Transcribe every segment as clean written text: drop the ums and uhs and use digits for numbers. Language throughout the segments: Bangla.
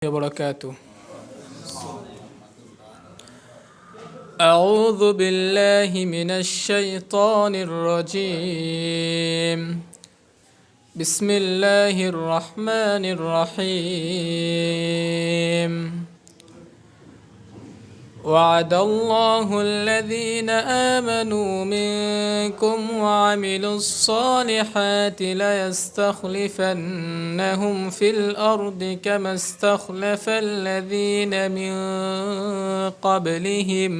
وبركاته. أعوذ بالله من الشيطان الرجيم. بسم الله الرحمن الرحيم. وعد الله الذين آمنوا منكم وعملوا الصالحات ليستخلفنهم في الأرض كما استخلف الذين من قبلهم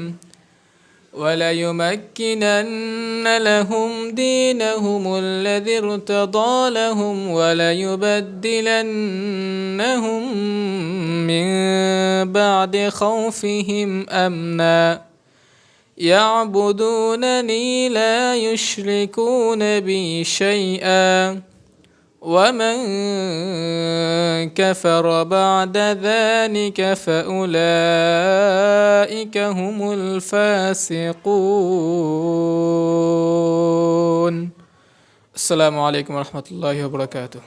وليمكنن لهم دينهم الذي ارتضى لهم وليبدلنهم من بعد خوفهم أمنا يعبدونني لا يشركون بي شيئا ومن كفر بعد ذلك فأولئك هم الفاسقون. السلام عليكم ورحمة الله وبركاته.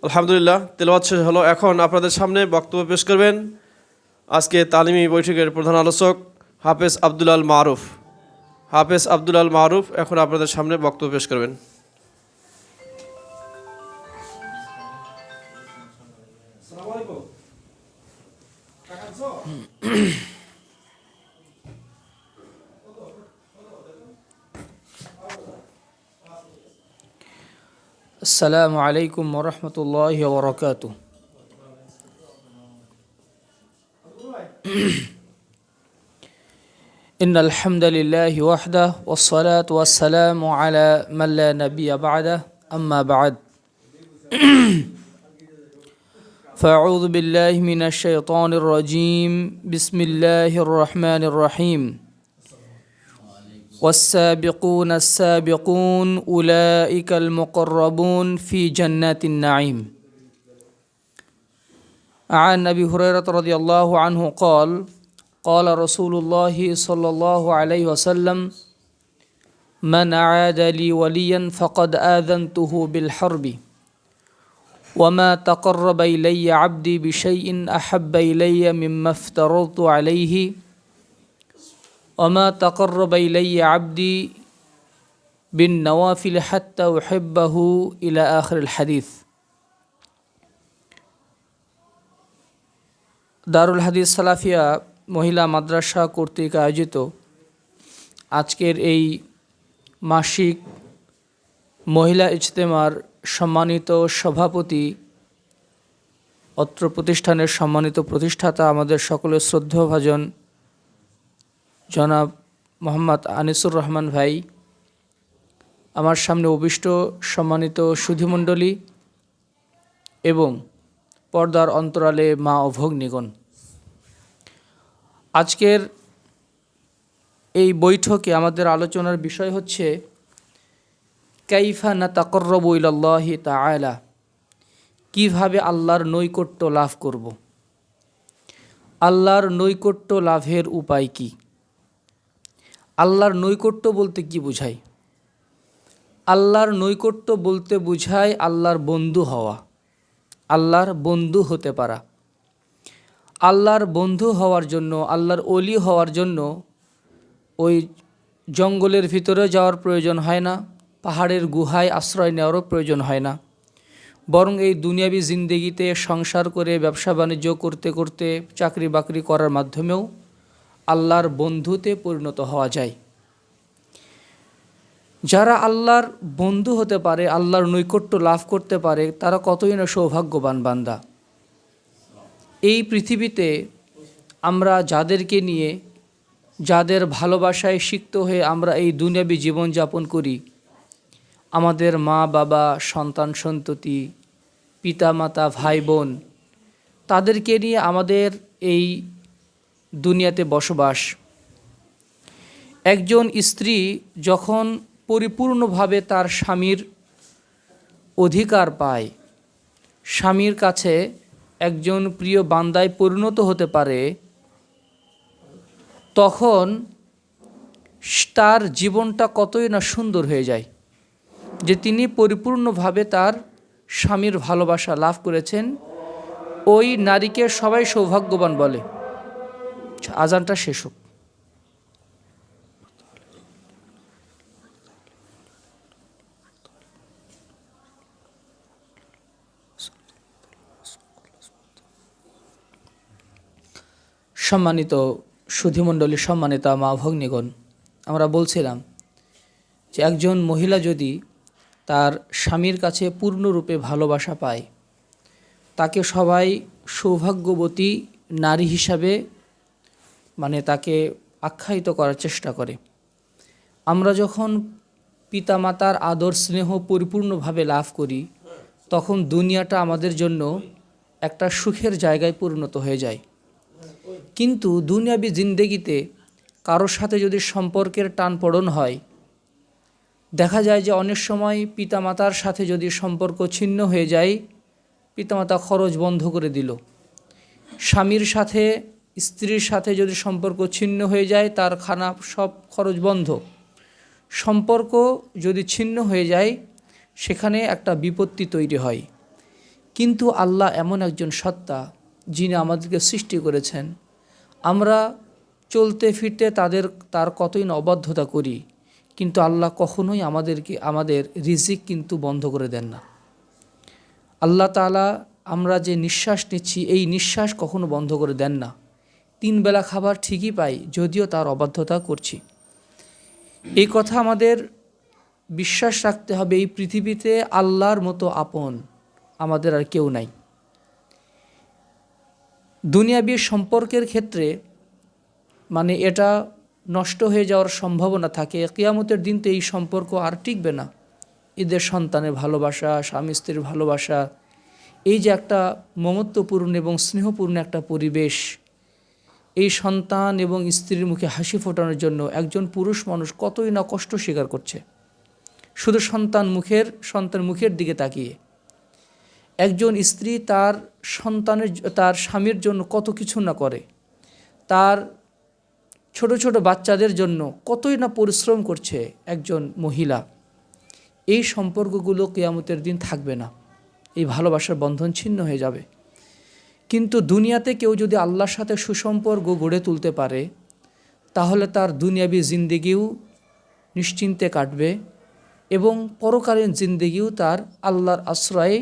আলহামদুলিল্লাহ, তেলাওয়াত শেষ হলো। এখন আপনাদের সামনে বক্তব্য পেশ করবেন আজকে তালিমি বৈঠকের প্রধান আলোচক হাফেজ আব্দুল আল মারুফ। হাফেজ আব্দুল আল মারুফ এখন আপনাদের সামনে বক্তব্য পেশ করবেন। السلام عليكم ورحمة الله وبركاته. إن الحمد لله وحده والصلاة والسلام على من لا نبي بعده أما بعد فأعوذ بالله من الشيطان الرجيم. بسم الله الرحمن الرحيم. والسابقون السابقون أولئك المقربون في جنات النعيم. عن أبي هريرة رضي الله عنه قال قال رسول الله صلى الله عليه وسلم من عاد لي وليا فقد آذنته بالحرب وما تقرب إلي عبدي بشيء أحب إلي مما افترضت عليه وما تقرب إلي عبدي بالنوافل حتى أحبه إلى آخر الحديث. দারুল হাদিস সালাফিয়া মহিলা মাদ্রাসা কর্তৃক আয়োজিত আজকের এই মাসিক মহিলা ইজতেমার সম্মানিত সভাপতি, অত্র প্রতিষ্ঠানের সম্মানিত প্রতিষ্ঠাতা, আমাদের সকলের শ্রদ্ধেয়ভাজন জনাব মোহাম্মদ আনিসুর রহমান ভাই, আমার সামনে উপবিষ্ট সম্মানিত সুধীমণ্ডলী এবং পর্দার অন্তরালে মা ও ভগ্নীগণ, আজকের এই বৈঠকে আমাদের আলোচনার বিষয় হচ্ছে কাইফা নাতাকাররাবু ইলাল্লাহি তাআলা, কিভাবে আল্লাহর নৈকট্য লাভ করব। আল্লাহর নৈকট্য লাভের উপায় কি? আল্লাহর নৈকট্য বলতে কি বোঝায়? আল্লাহর নৈকট্য বলতে বোঝায় আল্লাহর বন্ধু হওয়া, আল্লাহর বন্ধু হতে পারা। আল্লাহর বন্ধু হওয়ার জন্য, আল্লাহর ওলি হওয়ার জন্য ওই জঙ্গলের ভিতরে যাওয়ার প্রয়োজন হয় না, পাহাড়ের গুহায় আশ্রয় নেওয়ারও প্রয়োজন হয় না, বরং এই দুনিয়াবি জিন্দেগিতে সংসার করে ব্যবসা বাণিজ্য করতে করতে চাকরি বাকরি করার মাধ্যমেও আল্লাহর বন্ধুতে পরিণত হওয়া যায়। যারা আল্লাহর বন্ধু হতে পারে, আল্লাহর নৈকট্য লাভ করতে পারে, তারা কতই না সৌভাগ্যবান বান্দা। এই পৃথিবীতে আমরা যাদেরকে নিয়ে, যাদের ভালোবাসায় সিক্ত হয়ে আমরা এই দুনিয়াবী জীবনযাপন করি, আমাদের মা বাবা, সন্তান সন্ততি, পিতা মাতা, ভাই বোন, তাদেরকে নিয়ে আমাদের এই দুনিয়াতে বসবাস। একজন স্ত্রী যখন পরিপূর্ণভাবে তার স্বামীর অধিকার পায়, স্বামীর কাছে একজন প্রিয় বান্দায় পরিণত হতে পারে, তখন তার জীবনটা কতই না সুন্দর হয়ে যায়, যে তিনি পরিপূর্ণভাবে তার স্বামীর ভালোবাসা লাভ করেছেন ওই নারীকে সবাই সৌভাগ্যবান বলে। আজানটা শেষ হোক। সম্মানিত সুধীমণ্ডলী, সম্মানিতা মা ভগ্নীগণ, আমরা বলছিলাম যে একজন মহিলা যদি তার স্বামীর কাছে পূর্ণরূপে ভালোবাসা পায়, তাকে সবাই সৌভাগ্যবতী নারী হিসাবে তাকে আখ্যায়িত করার চেষ্টা করে। আমরা যখন পিতামাতার আদর স্নেহ পরিপূর্ণভাবে লাভ করি, তখন দুনিয়াটা আমাদের জন্য একটা সুখের জায়গায় পরিণত হয়ে যায়। কিন্তু দুনিয়াবি জিন্দেগিতে কারোর সাথে যদি সম্পর্কের টানপোড়েন হয়, দেখা যায় যে অনেক সময় পিতামাতার সাথে যদি সম্পর্ক ছিন্ন হয়ে যায়, পিতামাতা খরচ বন্ধ করে দিল। স্বামীর সাথে স্ত্রীর সাথে যদি সম্পর্ক ছিন্ন হয়ে যায়, তার খানা সব খরচ বন্ধ। সম্পর্ক যদি ছিন্ন হয়ে যায়, সেখানে একটা বিপত্তি তৈরি হয়। কিন্তু আল্লাহ এমন একজন সত্তা, যিনি আমাদেরকে সৃষ্টি করেছেন। আমরা চলতে ফিরতে তার কতই না অবাধ্যতা করি, কিন্তু আল্লাহ কখনোই আমাদের রিজিক কিন্তু বন্ধ করে দেন না। আল্লাহ তাআলা আমরা যে নিঃশ্বাস নিচ্ছি, এই নিঃশ্বাস কখনো বন্ধ করে দেন না। 3 বেলা খাবার ঠিকই পাই, যদিও তার অবাধ্যতা করছি। এই কথা আমাদের বিশ্বাস রাখতে হবে, এই পৃথিবীতে আল্লাহর মতো আপন আমাদের আর কেউ নাই। দুনিয়াবী সম্পর্কের ক্ষেত্রে এটা নষ্ট হয়ে যাওয়ার সম্ভাবনা থাকে। কিয়ামতের দিন তো এই সম্পর্ক আর টিকবে না। এদের সন্তানের ভালোবাসা, স্বামী স্ত্রীর ভালোবাসা, এই যে একটা মমত্বপূর্ণ এবং স্নেহপূর্ণ একটা পরিবেশ, এই সন্তান এবং স্ত্রীর মুখে হাসি ফোটানোর জন্য একজন পুরুষ মানুষ কতই না কষ্ট স্বীকার করছে, শুধু সন্তান মুখের দিকে তাকিয়ে। একজন স্ত্রী তার স্বামীর জন্য কত কিছু না করে, তার ছোট ছোট বাচ্চাদের জন্য কতই না পরিশ্রম করছে একজন মহিলা। এই সম্পর্কগুলো কিয়ামতের দিন থাকবে না, এই ভালোবাসার বন্ধন ছিন্ন হয়ে যাবে। কিন্তু দুনিয়াতে কেউ যদি আল্লাহর সাথে সুসম্পর্ক গড়ে তুলতে পারে, তাহলে তার দুনিয়াবী জিন্দেগিও নিশ্চিন্তে কাটবে এবং পরকালীন জিন্দেগিও তার আল্লাহর আশ্রয়ে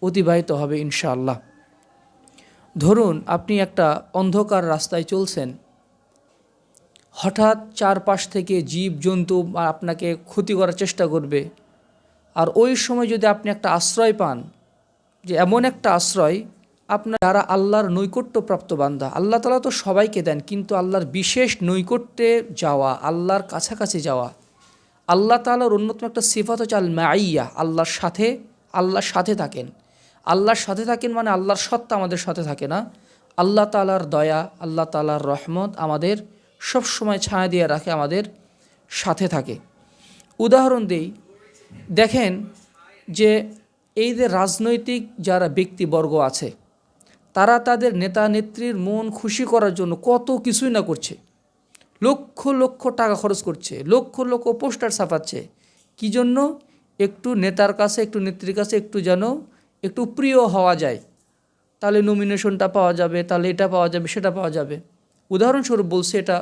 অতিবাহিত হবে ইনশাআল্লাহ। ধরুন আপনি একটা অন্ধকার রাস্তায় চলছেন, হঠাৎ চারপাশ থেকে জীবজন্তু আপনাকে ক্ষতি করার চেষ্টা করবে, আর ওই সময় যদি আপনি একটা আশ্রয় পান, যে এমন একটা আশ্রয় আপনার যারা আল্লাহর নৈকট্যপ্রাপ্ত বান্দা, আল্লাহ তাআলা তো সবাইকে দেন, কিন্তু আল্লাহর বিশেষ নৈকট্যে যাওয়া, আল্লাহর কাছাকাছি যাওয়া, আল্লাহ তাআলার অন্যতম একটা সিফাত হচ্ছে আল মাইয়া, আল্লাহর সাথে থাকেন। আল্লাহর সাথে থাকেন আল্লাহর সত্তা আমাদের সাথে থাকে না, আল্লাহ তাআলার দয়া, আল্লাহ তাআলার রহমত আমাদের সব সময় ছায়া দিয়ে রাখে, আমাদের সাথে থাকে। উদাহরণ দেই, দেখেন যে এই যে রাজনৈতিক যারা ব্যক্তিবর্গ আছে, তারা তাদের নেতা নেত্রীর মন খুশি করার জন্য কত কিছুই না করছে, লক্ষ লক্ষ টাকা খরচ করছে, লক্ষ লক্ষ পোস্টার ছাপাচ্ছে। কি জন্য? একটু নেতার কাছে, একটু নেত্রীর কাছে যেন একটু প্রিয় হওয়া যায়, তাহলে নমিনেশনটা পাওয়া যাবে, তাহলে এটা পাওয়া যাবে, সেটা পাওয়া যাবে। উদাহরণস্বরূপ বলছি, এটা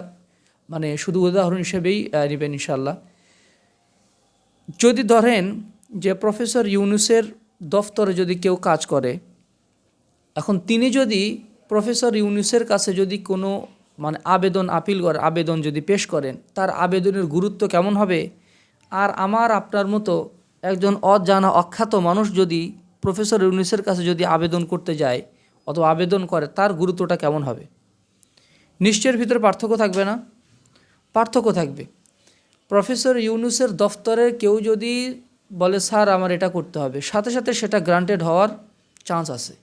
শুধু উদাহরণ হিসেবেই নেবেন ইনশাআল্লাহ। যদি ধরেন যে প্রফেসর ইউনূসের দফতরে যদি কেউ কাজ করে, এখন তিনি যদি প্রফেসর ইউনূসের কাছে যদি কোনো আবেদন যদি পেশ করেন, তার আবেদনের গুরুত্ব কেমন হবে? আর আমার আপনার মতো একজন অজানা অখ্যাত মানুষ যদি প্রফেসর ইউনূসের কাছে যদি আবেদন করতে যায় অথবা আবেদন করে, তার গুরুত্বটা কেমন হবে? নিশ্চয়ের ভিতরে পার্থক্য থাকবে না? পার্থক্য থাকবে। প্রফেসর ইউনূসের দফতরে কেউ যদি বলে স্যার আমার এটা করতে হবে, সাথে সাথে সেটা গ্রান্টেড হওয়ার চান্স আছে।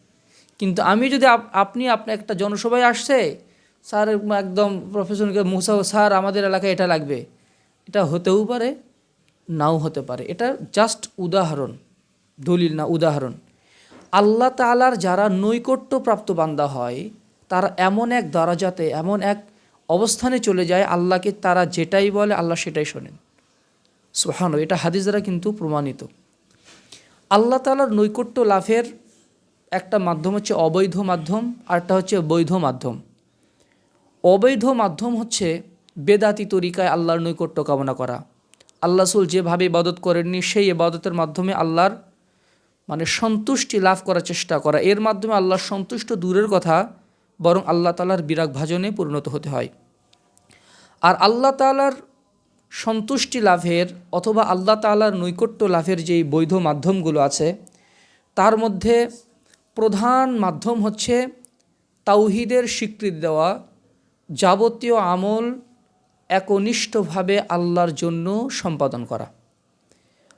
কিন্তু আমি যদি আপনার একটা জনসভায় আসছে, স্যার একদম প্রফেসরকে স্যার আমাদের এলাকায় এটা লাগবে, এটা হতেও পারে, নাও হতে পারে। এটা জাস্ট উদাহরণ, দলিল না, উদাহরণ। আল্লাহ তাআলার যারা নৈকট্যপ্রাপ্ত বান্দা হয়, তারা এমন এক দরাজাতে, এমন এক অবস্থানে চলে যায়, আল্লাহকে তারা যেটাই বলে আল্লাহ সেটাই শোনেন। সুবহানাল্লাহ, এটা হাদিস দ্বারা কিন্তু প্রমাণিত। আল্লাহ তাআলার নৈকট্য লাভের একটা মাধ্যম হচ্ছে অবৈধ মাধ্যম, আরটা হচ্ছে বৈধ মাধ্যম। অবৈধ মাধ্যম হচ্ছে বেদাতি তরিকায় আল্লাহর নৈকট্য কামনা করা। আল্লাহ রাসূল যেভাবে ইবাদত করেননি সেই ইবাদতের মাধ্যমে আল্লাহর সন্তুষ্টি লাভ করার চেষ্টা করা, এর মাধ্যমে আল্লাহর সন্তুষ্ট দূরের কথা, বরং আল্লাহ তাআলার বিরাগ ভাজনে পরিণত হতে হয়। আর আল্লাহ তাআলার সন্তুষ্টি লাভের অথবা আল্লাহ তাআলার নৈকট্য লাভের যেই বৈধ মাধ্যমগুলো আছে, তার মধ্যে প্রধান মাধ্যম হচ্ছে তাওহীদের স্বীকৃতি দেওয়া, যাবতীয় আমল একনিষ্ঠভাবে আল্লাহর জন্য সম্পাদন করা।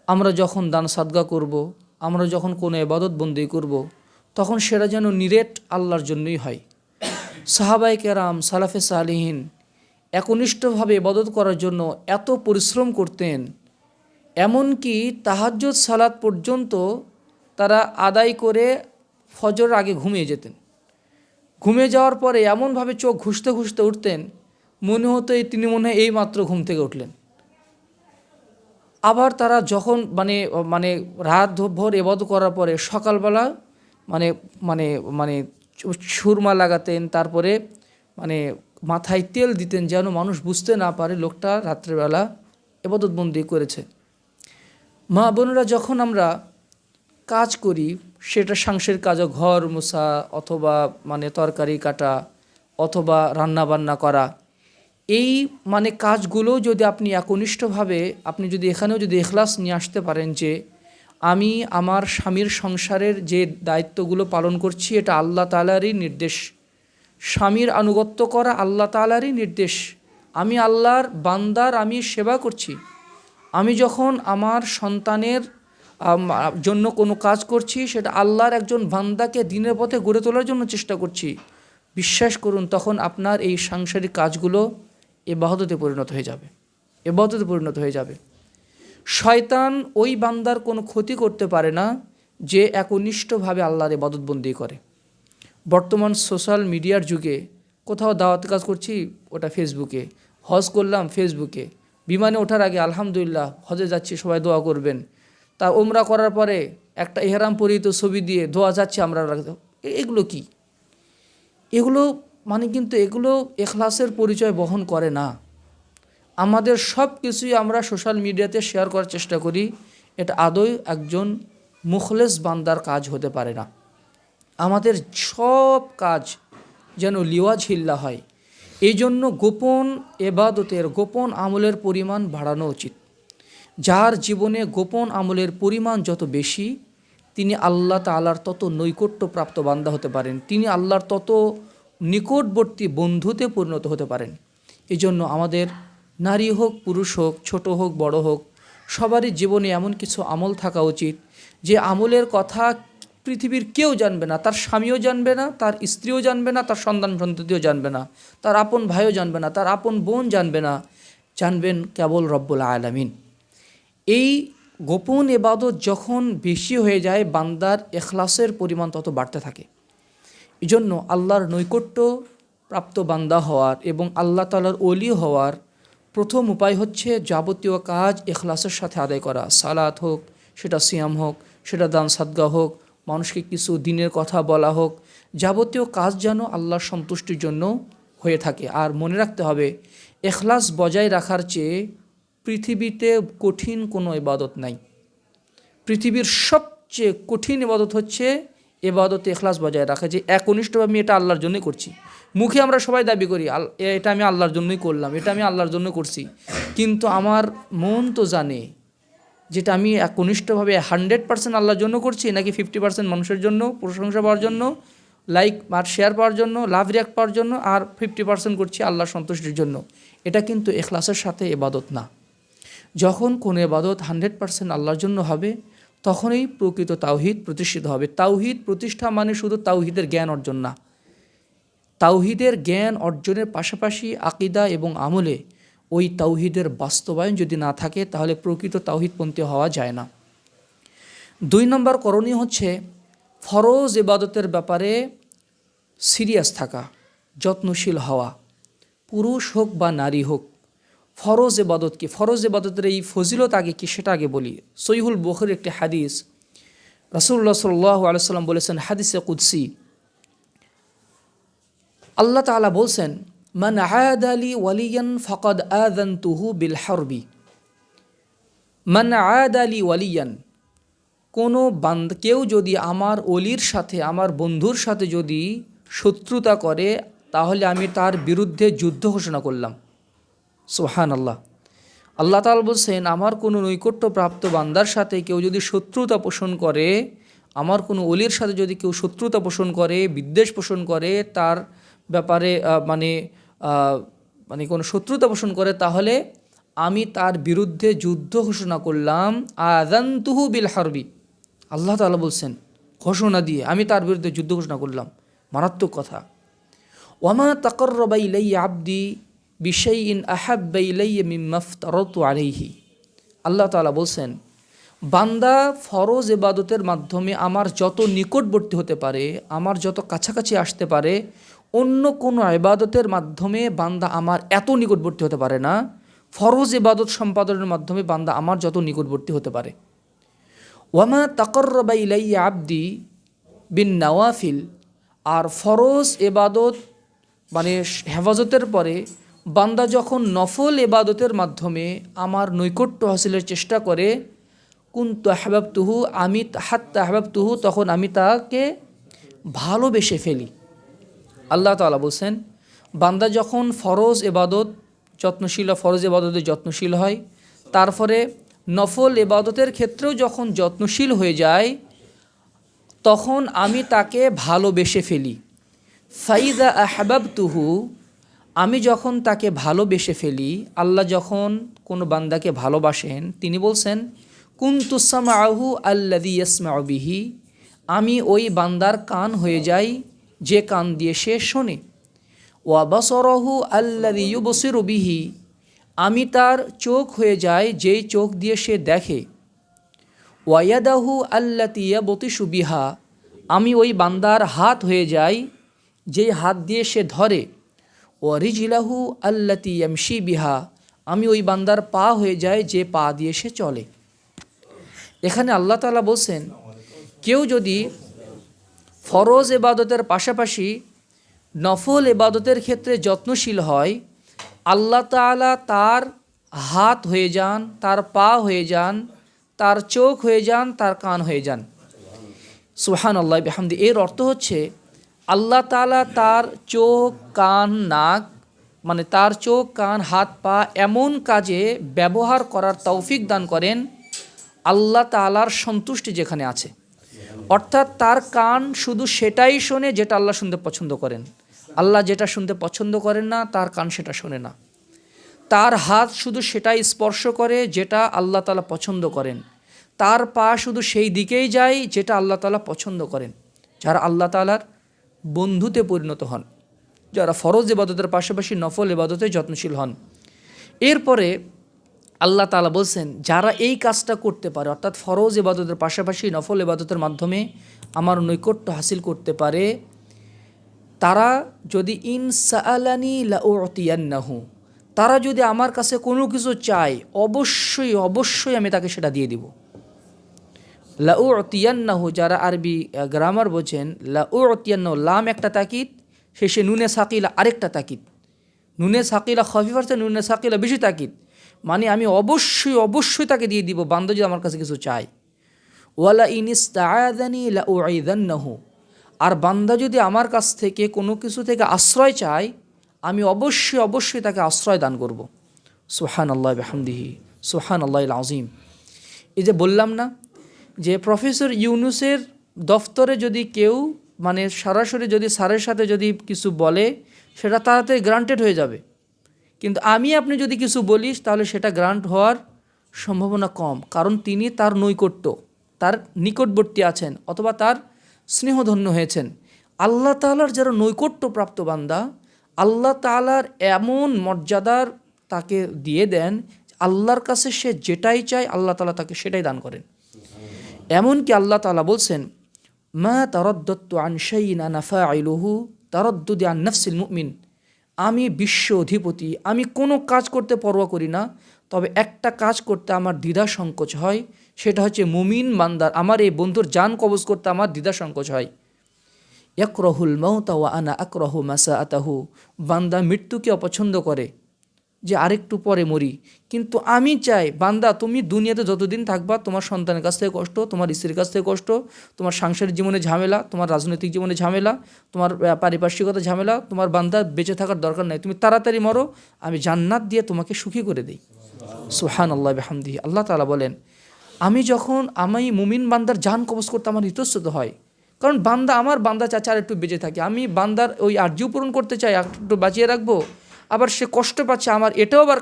আমরা যখন দান সাদকা করব, আমরা যখন কোনো ইবাদত বন্দি করব, তখন সেটা যেন নিরেট আল্লাহর জন্যই হয়। সাহাবায়ে কেরাম, সালাফে সালিহিন একনিষ্ঠভাবে ইবাদত করার জন্য এত পরিশ্রম করতেন, এমনকি তাহাজ্জুদ সালাত পর্যন্ত তারা আদায় করে ফজর আগে ঘুমিয়ে যেতেন। ঘুমিয়ে যাওয়ার পরে এমনভাবে চোখ ঘুষতে ঘুষতে উঠতেন, মনে হতো তিনি মনে হয় এই মাত্র ঘুম থেকে উঠলেন। আবার তারা যখন রাত ভোর ইবাদত করার পরে সকালবেলা সুরমা লাগাতেন, তারপরে মাথায় তেল দিতেন যেন মানুষ বুঝতে না পারে লোকটা রাত্রেবেলা ইবাদতবন্দি করেছে। মা বোনেরা, যখন আমরা কাজ করি, সেটা সাংসারিক কাজ, ঘর মোছা অথবা তরকারি কাটা অথবা রান্না বান্না করা, এই কাজগুলো যদি আপনি একনিষ্ঠভাবে আপনি যদি এখানেও যদি ইখলাস নিয়ে আসতে পারেন যে আমি আমার স্বামীর সংসারের যে দায়িত্বগুলো পালন করছি এটা আল্লাহ তাআলারই নির্দেশ, স্বামীর আনুগত্য করা আল্লাহ তাআলারই নির্দেশ, আমি আল্লাহর বান্দার আমি সেবা করছি, আমি যখন আমার সন্তানের জন্য কোনো কাজ করছি সেটা আল্লাহর একজন বান্দাকে দিনের পথে গড়ে তোলার জন্য চেষ্টা করছি, বিশ্বাস করুন তখন আপনার এই সাংসারিক কাজগুলো ইবাদতে পরিণত হয়ে যাবে। শয়তান ওই বান্দার কোনো ক্ষতি করতে পারে না যে একনিষ্ঠভাবে আল্লাহর ইবাদতবন্দি করে। বর্তমান সোশ্যাল মিডিয়ার যুগে কোথাও দাওয়াত কাজ করছি, ওটা ফেসবুকে, হজ করলাম ফেসবুকে, বিমানে ওঠার আগে আলহামদুলিল্লাহ হজে যাচ্ছি সবাই দোয়া করবেন, তা ওমরা করার পরে একটা ইহরাম পরিহিত ছবি দিয়ে দোয়া যাচ্ছে আমরা, এগুলো কি? এগুলো কিন্তু এগুলো ইখলাসের পরিচয় বহন করে না। আমাদের সব কিছুই আমরা সোশ্যাল মিডিয়াতে শেয়ার করার চেষ্টা করি, এটা আদৌ একজন মুখলেস বান্দার কাজ হতে পারে না। আমাদের সব কাজ যেন লিওয়াজহিল্লা হয়, এই জন্য গোপন ইবাদতের গোপন আমলের পরিমাণ বাড়ানো উচিত। যার জীবনে গোপন আমলের পরিমাণ যত বেশি, তিনি আল্লাহ তাআলার তত নৈকট্যপ্রাপ্ত বান্দা হতে পারেন, তিনি আল্লাহর তত নিকটবর্তী বন্ধুতে পরিণত হতে পারেন। এই জন্য আমাদের নারী হোক পুরুষ হোক, ছোট হোক বড় হোক, সবারই জীবনে এমন কিছু আমল থাকা উচিত যে আমলের কথা পৃথিবীর কেউ জানবে না, তার স্বামীও জানবে না, তার স্ত্রীও জানবে না, তার সন্তান সন্ততিও জানবে না, তার আপন ভাইও জানবে না, তার আপন বোন জানবে না, জানবেন কেবল রব্বুল আলামিন। এই গোপন ইবাদত যখন বেশি হয়ে যায়, বান্দার ইখলাসের পরিমাণ তত বাড়তে থাকে। এই জন্য আল্লাহর নৈকট্য প্রাপ্ত বান্দা হওয়ার এবং আল্লাহ তাআলার ওলি হওয়ার প্রথম উপায় হচ্ছে যাবতীয় কাজ ইখলাসের সাথে আদায় করা। সালাত হোক, সেটা সিয়াম হোক, সেটা দান সাদকা হোক, মানুষকে কিছু দিনের কথা বলা হোক, যাবতীয় কাজ যেন আল্লাহর সন্তুষ্টির জন্য হয়ে থাকে। আর মনে রাখতে হবে, ইখলাস বজায় রাখার চেয়ে পৃথিবীতে কঠিন কোনো ইবাদত নাই। পৃথিবীর সবচেয়ে কঠিন ইবাদত হচ্ছে ইবাদতে ইখলাস বজায় রাখা, যে একনিষ্ঠভাবে আমি এটা আল্লাহর জন্যই করছি। মুখে আমরা সবাই দাবি করি এটা আমি আল্লাহর জন্যই করলাম, এটা আমি আল্লাহর জন্য করছি, কিন্তু আমার মন তো জানে যেটা আমি একনিষ্ঠভাবে 100% আল্লাহর জন্য করছি নাকি 50% মানুষের জন্য, প্রশংসা পাওয়ার জন্য, লাইক আর শেয়ার পাওয়ার জন্য, লাভ রিয়াক্ট পাওয়ার জন্য, আর 50% করছি আল্লাহর সন্তুষ্টির জন্য। এটা কিন্তু ইখলাসের সাথে ইবাদত না। যখন কোনো ইবাদত 100% আল্লাহর জন্য হবে, তখনই প্রকৃত তাওহীদ প্রতিষ্ঠিত হবে। তাওহীদ প্রতিষ্ঠা মানে শুধু তাওহীদের জ্ঞান অর্জন না, তাওহীদের জ্ঞান অর্জনের পাশাপাশি আকীদা এবং আমলে ওই তাওহীদের বাস্তবায়ন যদি না থাকে, তাহলে প্রকৃত তাওহীদপন্থী হওয়া যায় না। 2 নম্বর করণীয় হচ্ছে ফরজ ইবাদতের ব্যাপারে সিরিয়াস থাকা, যত্নশীল হওয়া। পুরুষ হোক বা নারী হোক, ফরজ ইবাদত কি, ফরজ ইবাদতের এই ফজিলত আগে কি সেটা আগে বলি। সহিহুল বুখারীর একটি হাদিস, রাসূলুল্লাহ সাল্লাল্লাহু আলাইহি ওয়াসাল্লাম বলেছেন হাদিসে কুদসি, আল্লাহ তাআলা বলছেন, মান আদালি ওয়ালিয়ান ফাকাদ আযানতুহু বিল হারবি। মান আদালি ওয়ালিয়ান, কোনো কেউ যদি আমার অলির সাথে, আমার বন্ধুর সাথে যদি শত্রুতা করে, তাহলে আমি তার বিরুদ্ধে যুদ্ধ ঘোষণা করলাম। সুবহানাল্লাহ। আল্লাহ তাআলা বলছেন, আমার কোনো নৈকট্যপ্রাপ্ত বান্দার সাথে কেউ যদি শত্রুতা পোষণ করে, আমার কোনো অলির সাথে যদি কেউ শত্রুতা পোষণ করে, বিদ্বেষ পোষণ করে, তার ব্যাপারে মানে কোনো শত্রুতা পোষণ করে, তাহলে আমি তার বিরুদ্ধে যুদ্ধ ঘোষণা করলাম। আযানতুহু বিল হারবি, আল্লাহ তাআলা বলছেন ঘোষণা দিয়ে আমি তার বিরুদ্ধে যুদ্ধ ঘোষণা করলাম। মারাত্মক কথা। ওয়ামা তাকাররাবা ইলাইয়া আবদি বিশাইইন আহাব্বা ইলাইয়া মিম্মা আফতারাতু আলাইহি। আল্লাহ তাআলা বলছেন, বান্দা ফরজ ইবাদতের মাধ্যমে আমার যত নিকটবর্তী হতে পারে, আমার যত কাছাকাছি আসতে পারে, অন্য কোনো ইবাদতের মাধ্যমে বান্দা আমার এত নিকটবর্তী হতে পারে না, ফরজ ইবাদত সম্পাদনের মাধ্যমে বান্দা আমার যত নিকটবর্তী হতে পারে। ওয়ামা তাকাররাবা ইলাইয়া আবদি বিন নওয়াফিল, আর ফরজ ইবাদত মানে হেফাজতের পরে বান্দা যখন নফল ইবাদতের মাধ্যমে আমার নৈকট্য হাসিলের চেষ্টা করে, কুনতু আহবাবতুহু, আমি হাত্তা আহবাবতুহু, তখন আমি তাকে ভালোবেসে ফেলি। আল্লাহ তাআলা বলছেন, বান্দা যখন ফরজ ইবাদত যত্নশীল, ফরজ ইবাদতে যত্নশীল হয়, তারপরে নফল ইবাদতের ক্ষেত্রেও যখন যত্নশীল হয়ে যায়, তখন আমি তাকে ভালোবেসে ফেলি। ফাইদা আহবাবতুহু, আমি যখন তাকে ভালোবেসে ফেলি, আল্লাহ যখন কোনো বান্দাকে ভালোবাসেন, তিনি বলছেন, কুনতু সামাআহু আল্লাযী ইয়াসমাউ বিহি, আমি ওই বান্দার কান হয়ে যাই যে কান দিয়ে সে শোনে। ওয়া বাসারাহু আল্লাযী ইউবসিরু বিহি, আমি তার চোখ হয়ে যাই যেই চোখ দিয়ে সে দেখে। ওয়া ইয়াদাহু আল্লাতী ইয়াবতিশু বিহা, আমি ওই বান্দার হাত হয়ে যাই যেই হাত দিয়ে সে ধরে। ওয়া রিজলাহু আল্লাতী ইয়ামশি বিহা, আমি ওই বান্দার পা হয়ে যাই যে পা দিয়ে সে চলে। এখানে আল্লাহ তাআলা বলছেন, কেউ যদি ফরজ ইবাদতের পাশাপাশি নফল ইবাদতের ক্ষেত্রে যত্নশীল হয়, আল্লাহ তাআলা তার হাত হয়ে যান, তার পা হয়ে যান, তার চোখ হয়ে যান, তার কান হয়ে যান। সুবহানাল্লাহ বিহামদি। এর অর্থ হচ্ছে আল্লাহ তাআলা তার চোখ, কান, নাক, মানে তার চোখ, কান, হাত, পা এমন কাজে ব্যবহার করার তৌফিক দান করেন আল্লাহ তাআলার সন্তুষ্টি যেখানে আছে। অর্থাৎ তার কান শুধু সেটাই শোনে যেটা আল্লাহ শুনতে পছন্দ করেন। আল্লাহ যেটা শুনতে পছন্দ করেন না, তার কান সেটা শোনে না। তার হাত শুধু সেটাই স্পর্শ করে যেটা আল্লাহ তাআলা পছন্দ করেন। তার পা শুধু সেই দিকেই যায় যেটা আল্লাহ তাআলা পছন্দ করেন। যারা আল্লাহ তাআলার বন্ধুতে পরিণত হন, যারা ফরজ ইবাদতের পাশাপাশি নফল ইবাদতে যত্নশীল হন। এরপরে আল্লাহ তাআলা বলছেন, যারা এই কাজটা করতে পারে, অর্থাৎ ফরজ ইবাদতের পাশাপাশি নফল ইবাদতের মাধ্যমে আমার নৈকট্য হাসিল করতে পারে, তারা যদি ইন সাআলানি লাউতিয়ান্নাহু, তারা যদি আমার কাছে কোনো কিছু চায়, অবশ্যই অবশ্যই আমি তাকে সেটা দিয়ে দিব। লাউতিয়ান্নাহু, যারা আরবি গ্রামার বোঝেন, লাউতিয়ান্নাহু, লাম একটা তাকিদ, শেষে নুনে সাকিলা আরেকটা তাকিদ। নুনে সাকিলা খফিফ আছে, নুনে সাকিলা বেশি তাকিদ, মানে আমি অবশ্যই অবশ্যই তাকে দিয়ে দিব বান্দা যদি আমার কাছে কিছু চায়। ওয়ালা ইনিস্তাআযানি লাউঈযান্নাহু, আর বান্দা যদি আমার কাছ থেকে কোনো কিছু থেকে আশ্রয় চায়, আমি অবশ্যই অবশ্যই তাকে আশ্রয় দান করব। সুবহানাল্লাহি বিহামদিহি, সুবহানাল্লাহিল আযীম। এই যে বললাম না যে প্রফেসর ইউনুসের দফতরে যদি কেউ মানে সরাসরি যদি স্যারের সাথে যদি কিছু বলে, সেটা তাড়াতাড়ি গ্রান্টেড হয়ে যাবে। কিন্তু আমি আপনি যদি কিছু বলিস, তাহলে সেটা গ্রান্ট হওয়ার সম্ভাবনা কম, কারণ তিনি তার নৈকট্য, তার নিকটবর্তী আছেন, অথবা তার স্নেহধন্য হয়েছেন। আল্লাহ তাআলার যারা নৈকট্যপ্রাপ্ত বান্দা, আল্লাহ তাআলার এমন মর্যাদার তাকে দিয়ে দেন, আল্লাহর কাছে সে যেটাই চায় আল্লাহ তাআলা তাকে সেটাই দান করেন। এমনকি আল্লাহ তাআলা বলছেন, মা তারাদ্দাতু আন শাইইন আনা ফাইলুহু তারাদ্দুদি আন নাফসিল মুমিন, আমি বিশ্ব অধিপতি, আমি কোনো কাজ করতে পরোয়া করি না, তবে একটা কাজ করতে আমার দ্বিধা সংকোচ হয়, সেটা হচ্ছে মুমিন বান্দার আমার এই বন্ধুর জান কবজ করতে আমার দ্বিধা সংকোচ হয়। ইয়াকরাহুল মাউতা ওয়া আনা আকরাহু মাসাআতাহু, বান্দা মৃত্যুকে অপছন্দ করে যে আরেকটু পরে মরি, কিন্তু আমি চাই বান্দা তুমি দুনিয়াতে যতদিন থাকবা তোমার সন্তানের কাছ থেকে কষ্ট, তোমার স্ত্রীর কাছ থেকে কষ্ট, তোমার সাংসারিক জীবনে ঝামেলা, তোমার রাজনৈতিক জীবনে ঝামেলা, তোমার পারিপার্শ্বিকতা ঝামেলা, তোমার বান্দা বেঁচে থাকার দরকার নাই, তুমি তাড়াতাড়ি মরো, আমি জান্নাত দিয়ে তোমাকে সুখী করে দিই। সুবহানাল্লাহ বিহামদিহি। আল্লাহ তাআলা বলেন আমি মুমিন বান্দার জান কবজ করতে আমার ইতস্তত হয়, কারণ আমার বান্দা চাচা আর একটু বেঁচে থাকে, আমি বান্দার ওই আরজিও পূরণ করতে চাই, একটু বাঁচিয়ে রাখবো, আবার সে কষ্ট পাচ্ছে, আমার এটাও আবার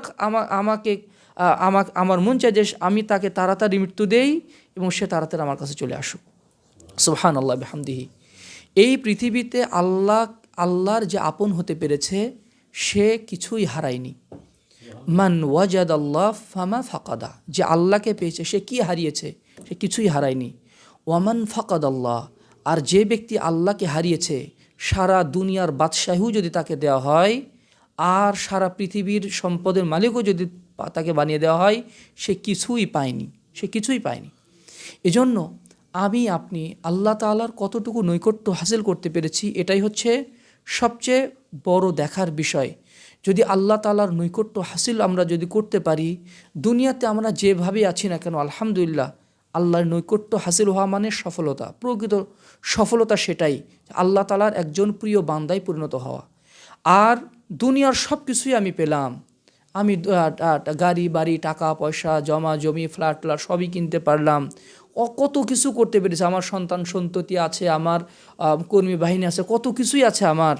আমার মন চায় যে আমি তাকে তাড়াতাড়ি মৃত্যু দেই এবং সে তাড়াতাড়ি আমার কাছে চলে আসুক। সুবহানাল্লাহ বিহামদিহি। এই পৃথিবীতে আল্লাহর যে আপন হতে পেরেছে সে কিছুই হারায়নি। মান ওয়াজাদ আল্লাহ ফামা ফাকাদা, যে আল্লাহকে পেয়েছে সে কি হারিয়েছে? সে কিছুই হারায়নি। ওয়ামান ফাকাদ আল্লাহ, আর যে ব্যক্তি আল্লাহকে হারিয়েছে, সারা দুনিয়ার বাদশাহীও যদি তাকে দেওয়া হয় আর সারা পৃথিবীর সম্পদের মালিকও যদি তাকে বানিয়ে দেওয়া হয়, সে কিছুই পায়নি। এজন্য আপনি আল্লাহ তাআলার কতটুকু নৈকট্য হাসিল করতে পেরেছি, এটাই হচ্ছে সবচেয়ে বড় দেখার বিষয়। যদি আল্লাহ তাআলার নৈকট্য হাসিল আমরা যদি করতে পারি, দুনিয়াতে আমরা যেভাবে আছি না কেন আলহামদুলিল্লাহ, আল্লাহর নৈকট্য হাসিল হওয়া মানে সফলতা, প্রকৃত সফলতা সেটাই, আল্লাহ তাআলার একজন প্রিয় বান্দায় পরিণত হওয়া। আর দুনিয়ার সব কিছুই আমি পেলাম, আমি গাড়ি বাড়ি টাকা পয়সা জমা জমি ফ্ল্যাট সবই কিনতে পারলাম, কত কিছু করতে পেরেছি, আমার সন্তান সন্ততি আছে, আমার কর্মী বাহিনী আছে, কত কিছুই আছে আমার,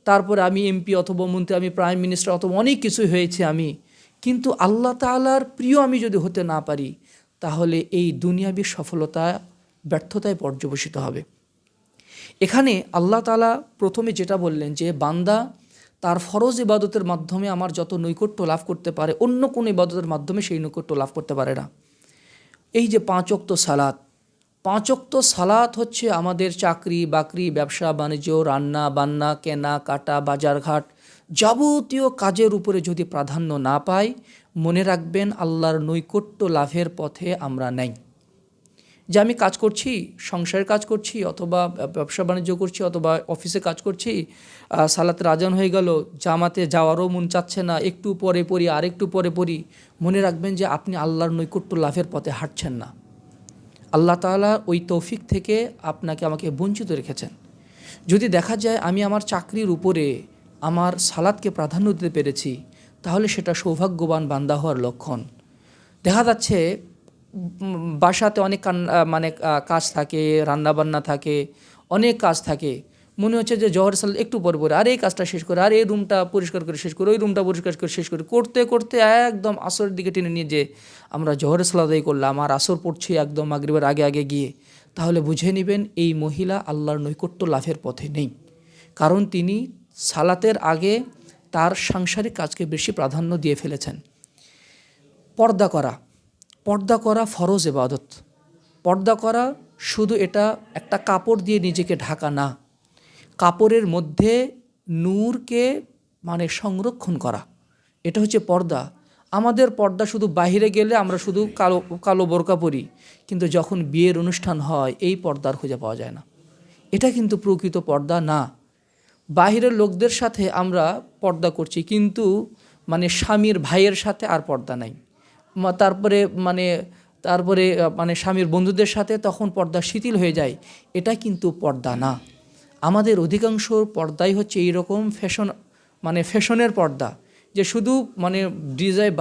তারপরে আমি এমপি অথবা মন্ত্রী, আমি প্রাইম মিনিস্টার অথবা অনেক কিছুই হয়েছে আমি, কিন্তু আল্লাহ তাআলার প্রিয় আমি যদি হতে না পারি, তাহলে এই দুনিয়াবী সফলতা ব্যর্থতায় পর্যবসিত হবে। এখানে আল্লাহ তাআলা প্রথমে যেটা বললেন যে বান্দা তার ফরজ ইবাদতের মাধ্যমে আমার যত নৈকট্য লাভ করতে পারে, অন্য কোনো ইবাদতের মাধ্যমে সেই নৈকট্য লাভ করতে পারে না। এই যে 5 ওয়াক্ত সালাত হচ্ছে আমাদের চাকরি বাকরি, ব্যবসা বাণিজ্য, রান্না বান্না, কেনা কাটা, বাজারঘাট, যাবতীয় কাজের উপরে যদি প্রাধান্য না পাই, মনে রাখবেন আল্লাহর নৈকট্য লাভের পথে আমরা নেই। যে আমি কাজ করছি, সংসারের কাজ করছি, অথবা ব্যবসা বাণিজ্য করছি, অথবা অফিসে কাজ করছি, সালাতের আজান হয়ে গেল, জামাতে যাওয়ারও মন চাচ্ছে না, একটু পরে পড়ি, আরেকটু পরে পড়ি, মনে রাখবেন যে আপনি আল্লাহর নৈকট্য লাভের পথে হাঁটছেন না। আল্লাহ তাআলা ওই তৌফিক থেকে আমাকে বঞ্চিত রেখেছেন। যদি দেখা যায় আমি আমার চাকরির উপরে আমার সালাতকে প্রাধান্য দিতে পেরেছি, তাহলে সেটা সৌভাগ্যবান বান্দা হওয়ার লক্ষণ। দেখা যাচ্ছে বাসাতে অনেক কাজ থাকে, রান্নাবান্না থাকে, অনেক কাজ থাকে, মনে হচ্ছে যে জোহর সালাত একটু পরে আর এই কাজটা শেষ করে, আর এই রুমটা পরিষ্কার করে শেষ করে, ওই রুমটা পরিষ্কার করে শেষ করে, করতে করতে একদম আসরের দিকে টেনে নিয়ে যে আমরা জোহরের সালাত আদায় করলাম, আর আসর পড়ছি একদম মাগরিবের আগে গিয়ে, তাহলে বুঝে নেবেন এই মহিলা আল্লাহর নৈকট্য লাভের পথে নেই। কারণ তিনি সালাতের আগে তার সাংসারিক কাজকে বেশি প্রাধান্য দিয়ে ফেলেছেন। পর্দা করা ফরজ ইবাদত। পর্দা করা শুধু এটা একটা কাপড় দিয়ে নিজেকে ঢাকা না, কাপড়ের মধ্যে নূরকে সংরক্ষণ করা, এটা হচ্ছে পর্দা। আমাদের পর্দা শুধু বাইরে গেলে আমরা শুধু কালো বোরকা পরি, কিন্তু যখন বিয়ের অনুষ্ঠান হয় এই পর্দার খুঁজে পাওয়া যায় না। এটা কিন্তু প্রকৃত পর্দা না। বাহিরের লোকদের সাথে আমরা পর্দা করছি, কিন্তু স্বামীর ভাইয়ের সাথে আর পর্দা নাই। তারপরে স্বামীর বন্ধুদের সাথে তখন পর্দা শিথিল হয়ে যায়, এটা কিন্তু পর্দা না। আমাদের অধিকাংশ পর্দাই হচ্ছে এইরকম ফ্যাশনের পর্দা, যে শুধু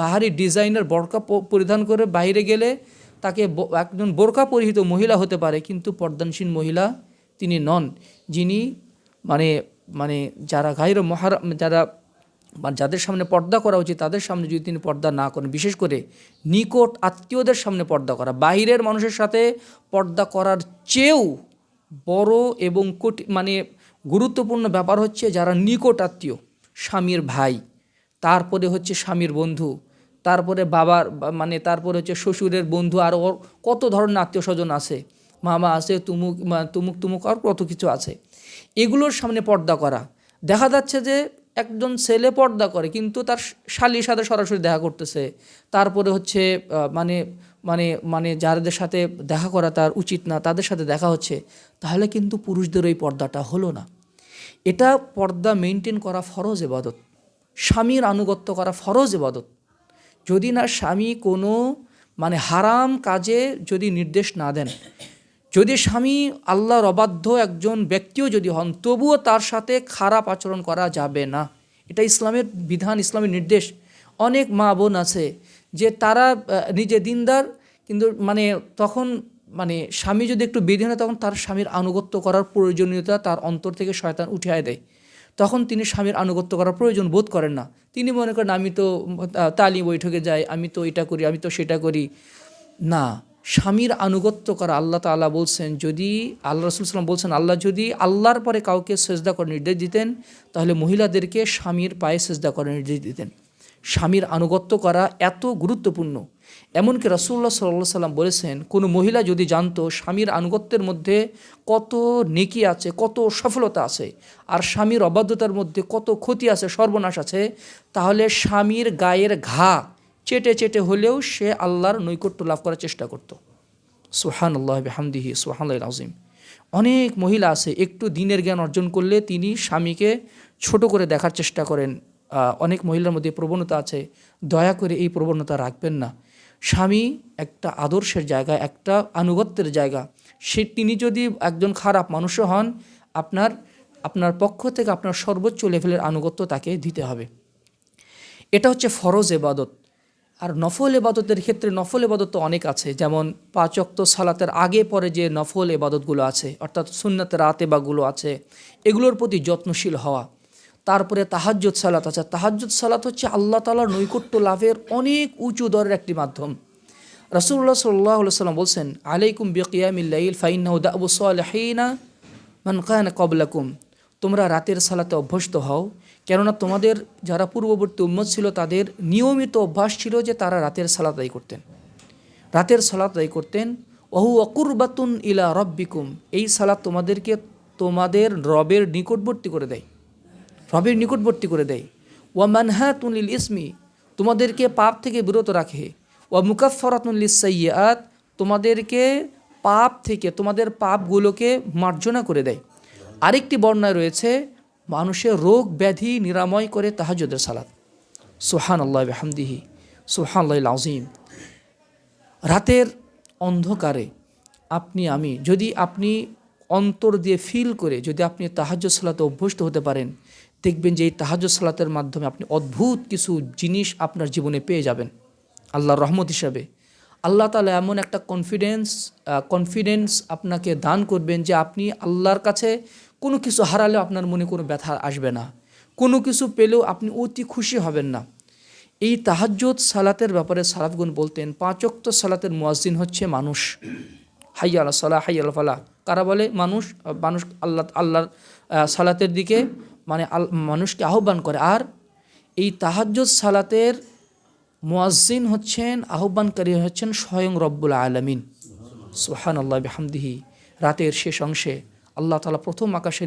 বাহারি ডিজাইনার বোরকা পরিধান করে বাইরে গেলে তাকে একজন বোরকা পরিহিত মহিলা হতে পারে, কিন্তু পর্দানশীল মহিলা তিনি নন। যিনি যারা গায়রে মুহাররম, যাদের সামনে পর্দা করা উচিত তাদের সামনে যদি তিনি পর্দা না করেন, বিশেষ করে নিকট আত্মীয়দের সামনে পর্দা করা, বাহিরের মানুষের সাথে পর্দা করার চেয়েও বড় এবং গুরুত্বপূর্ণ ব্যাপার হচ্ছে যারা নিকট আত্মীয়, স্বামীর ভাই, তারপরে হচ্ছে স্বামীর বন্ধু, তারপরে বাবার তারপরে হচ্ছে শ্বশুরের বন্ধু, আর কত ধরনের আত্মীয় স্বজন আছে, মামা আছে, তুমুক আর কত কিছু আছে, এগুলোর সামনে পর্দা করা। দেখা যাচ্ছে যে একজন ছেলে পর্দা করে কিন্তু তার শালীর সাথে সরাসরি দেখা করতেছে, তারপরে হচ্ছে মানে মানে যাদের সাথে দেখা করা তার উচিত না তাদের সাথে দেখা হচ্ছে, তাহলে কিন্তু পুরুষদের ওই পর্দাটা হলো না। এটা পর্দা মেনটেন করা ফরজ ইবাদত, স্বামীর আনুগত্য করা ফরজ ইবাদত। যদি না স্বামী কোনো মানে হারাম কাজে যদি নির্দেশ না দেন, যদি স্বামী আল্লাহর অবাধ্য একজন ব্যক্তিও যদি হন, তবুও তার সাথে খারাপ আচরণ করা যাবে না। এটা ইসলামের বিধান, ইসলামের নির্দেশ। অনেক মা বোন আছে যে তারা নিজে দিনদার, কিন্তু মানে তখন মানে স্বামী যদি একটু বেঁধে হয়, তখন তার স্বামীর আনুগত্য করার প্রয়োজনীয়তা তার অন্তর থেকে শয়তান উঠিয়ে দেয়। তখন তিনি স্বামীর আনুগত্য করার প্রয়োজন বোধ করেন না। তিনি মনে করেন আমি তো তালিম বৈঠকে যাই, আমি তো এটা করি, আমি তো সেটা করি না। স্বামীর আনুগত্য করা, আল্লাহ তাআলা বলছেন, যদি আল্লাহ রাসূল সাল্লাল্লাহু আলাইহি ওয়াসাল্লাম বলছেন, আল্লাহ যদি আল্লাহর পরে কাউকে সেজদা করার নির্দেশ দিতেন, তাহলে মহিলাদেরকে স্বামীর পায়ে সেজদা করার নির্দেশ দিতেন। স্বামীর আনুগত্য করা এত গুরুত্বপূর্ণ। এমনকি রাসূলুল্লাহ সাল্লাল্লাহু আলাইহি ওয়াসাল্লাম বলেছেন, কোনো মহিলা যদি জানতো স্বামীর আনুগত্যের মধ্যে কত নেকি আছে, কত সফলতা আছে, আর স্বামীর অবাধ্যতার মধ্যে কত ক্ষতি আছে, সর্বনাশ আছে, তাহলে স্বামীর গায়ের ঘা চেটে চেটে হলেও সে আল্লাহর নৈকট্য লাভ করার চেষ্টা করত। সুবহানাল্লাহ বিহামদিহি সুবহানাল্লাহিল আযীম। অনেক মহিলা আছে একটু দিনের জ্ঞান অর্জন করলে তিনি স্বামীকে ছোট করে দেখার চেষ্টা করেন। অনেক মহিলার মধ্যে প্রবণতা আছে, দয়া করে এই প্রবণতা রাখবেন না। স্বামী একটা আদর্শের জায়গা, একটা আনুগত্যের জায়গা। তিনি যদি একজন খারাপ মানুষও হন, আপনার পক্ষ থেকে আপনার সর্বোচ্চ লেভেলের আনুগত্য তাকে দিতে হবে। এটা হচ্ছে ফরজ ইবাদত। আর নফল ইবাদতের ক্ষেত্রে নফল ইবাদত তো অনেক আছে, যেমন 5 ওয়াক্ত সালাতের আগে পরে যে নফল ইবাদতগুলো আছে, অর্থাৎ সুন্নাত রাতেবাগুলো আছে, এগুলোর প্রতি যত্নশীল হওয়া। তারপরে তাহাজ্জুদ সালাত আছে। তাহাজ্জুদ সালাত হচ্ছে আল্লাহ তাআলার নৈকট্য লাভের অনেক উঁচু দরের একটি মাধ্যম। রাসূলুল্লাহ সাল্লাল্লাহু আলাইহি ওয়াসাল্লাম বলছেন, আলাইকুম বিকিয়ামিল লাইল ফাইন্নাহু দা'বু সালিহিনা মান কানা ক্বাবলাকুম। তোমরা রাতের সালাতে অভ্যস্ত হও, কেননা তোমাদের যারা পূর্ববর্তী উম্মত ছিল তাদের নিয়মিত অভ্যাস ছিল যে তারা রাতের সালাত আদায় করতেন, রাতের সালাত আদায় করতেন। ওহু অকুরবাতুন ইলা রব্বিকুম। এই সালাত তোমাদেরকে তোমাদের রবের নিকটবর্তী করে দেয়, রবের নিকটবর্তী করে দেয়। ওয়া মানহাতুন লিল ইসমি, তোমাদেরকে পাপ থেকে বিরত রাখে। ওয়া মুকাফফারাতুন লিস সাইয়্যাত, তোমাদেরকে পাপ থেকে তোমাদের পাপগুলোকে মার্জনা করে দেয়। আরেকটি বর্ণনায় রয়েছে, মানুষের রোগ ব্যাধি নিরাময় করে তাহাজ্জুদের সালাত। সুবহানাল্লাহি ওয়া বিহামদিহি সুবহানাল্লাহিল আযীম। রাতের অন্ধকারে আমি যদি আপনি অন্তর দিয়ে ফিল করে যদি আপনি তাহাজ্জুদ সালাতে অভ্যস্ত হতে পারেন, দেখবেন যে এই তাহাজ্জুদ সালাতের মাধ্যমে আপনি অদ্ভুত কিছু জিনিস আপনার জীবনে পেয়ে যাবেন আল্লাহর রহমত হিসাবে। আল্লাহ তাআলা এমন একটা কনফিডেন্স আপনাকে দান করবেন যে আপনি আল্লাহর কাছে কোনো কিছু হারালেও আপনার মনে কোনো ব্যথা আসবে না, কোনো কিছু পেলেও আপনি অতি খুশি হবেন না। এই তাহাজ্জুদ সালাতের ব্যাপারে সালাফগণ বলতেন, 5 ওয়াক্ত সালাতের মুয়াজ্জিন হচ্ছে মানুষ। হাইয়া আলা সালাহ হাইয়া আলা ফালাহ কারা বলে? মানুষ আল্লাহর সালাতের দিকে মানে মানুষকে আহ্বান করে। আর এই তাহাজ্জুদ সালাতের মুয়াজ্জিন হচ্ছেন, আহ্বানকারী হচ্ছেন স্বয়ং রব্বুল আলামিন। সুবহানাল্লাহি বিহামদিহি। রাতের শেষ অংশে আল্লাহ তাআলা প্রথম আকাশে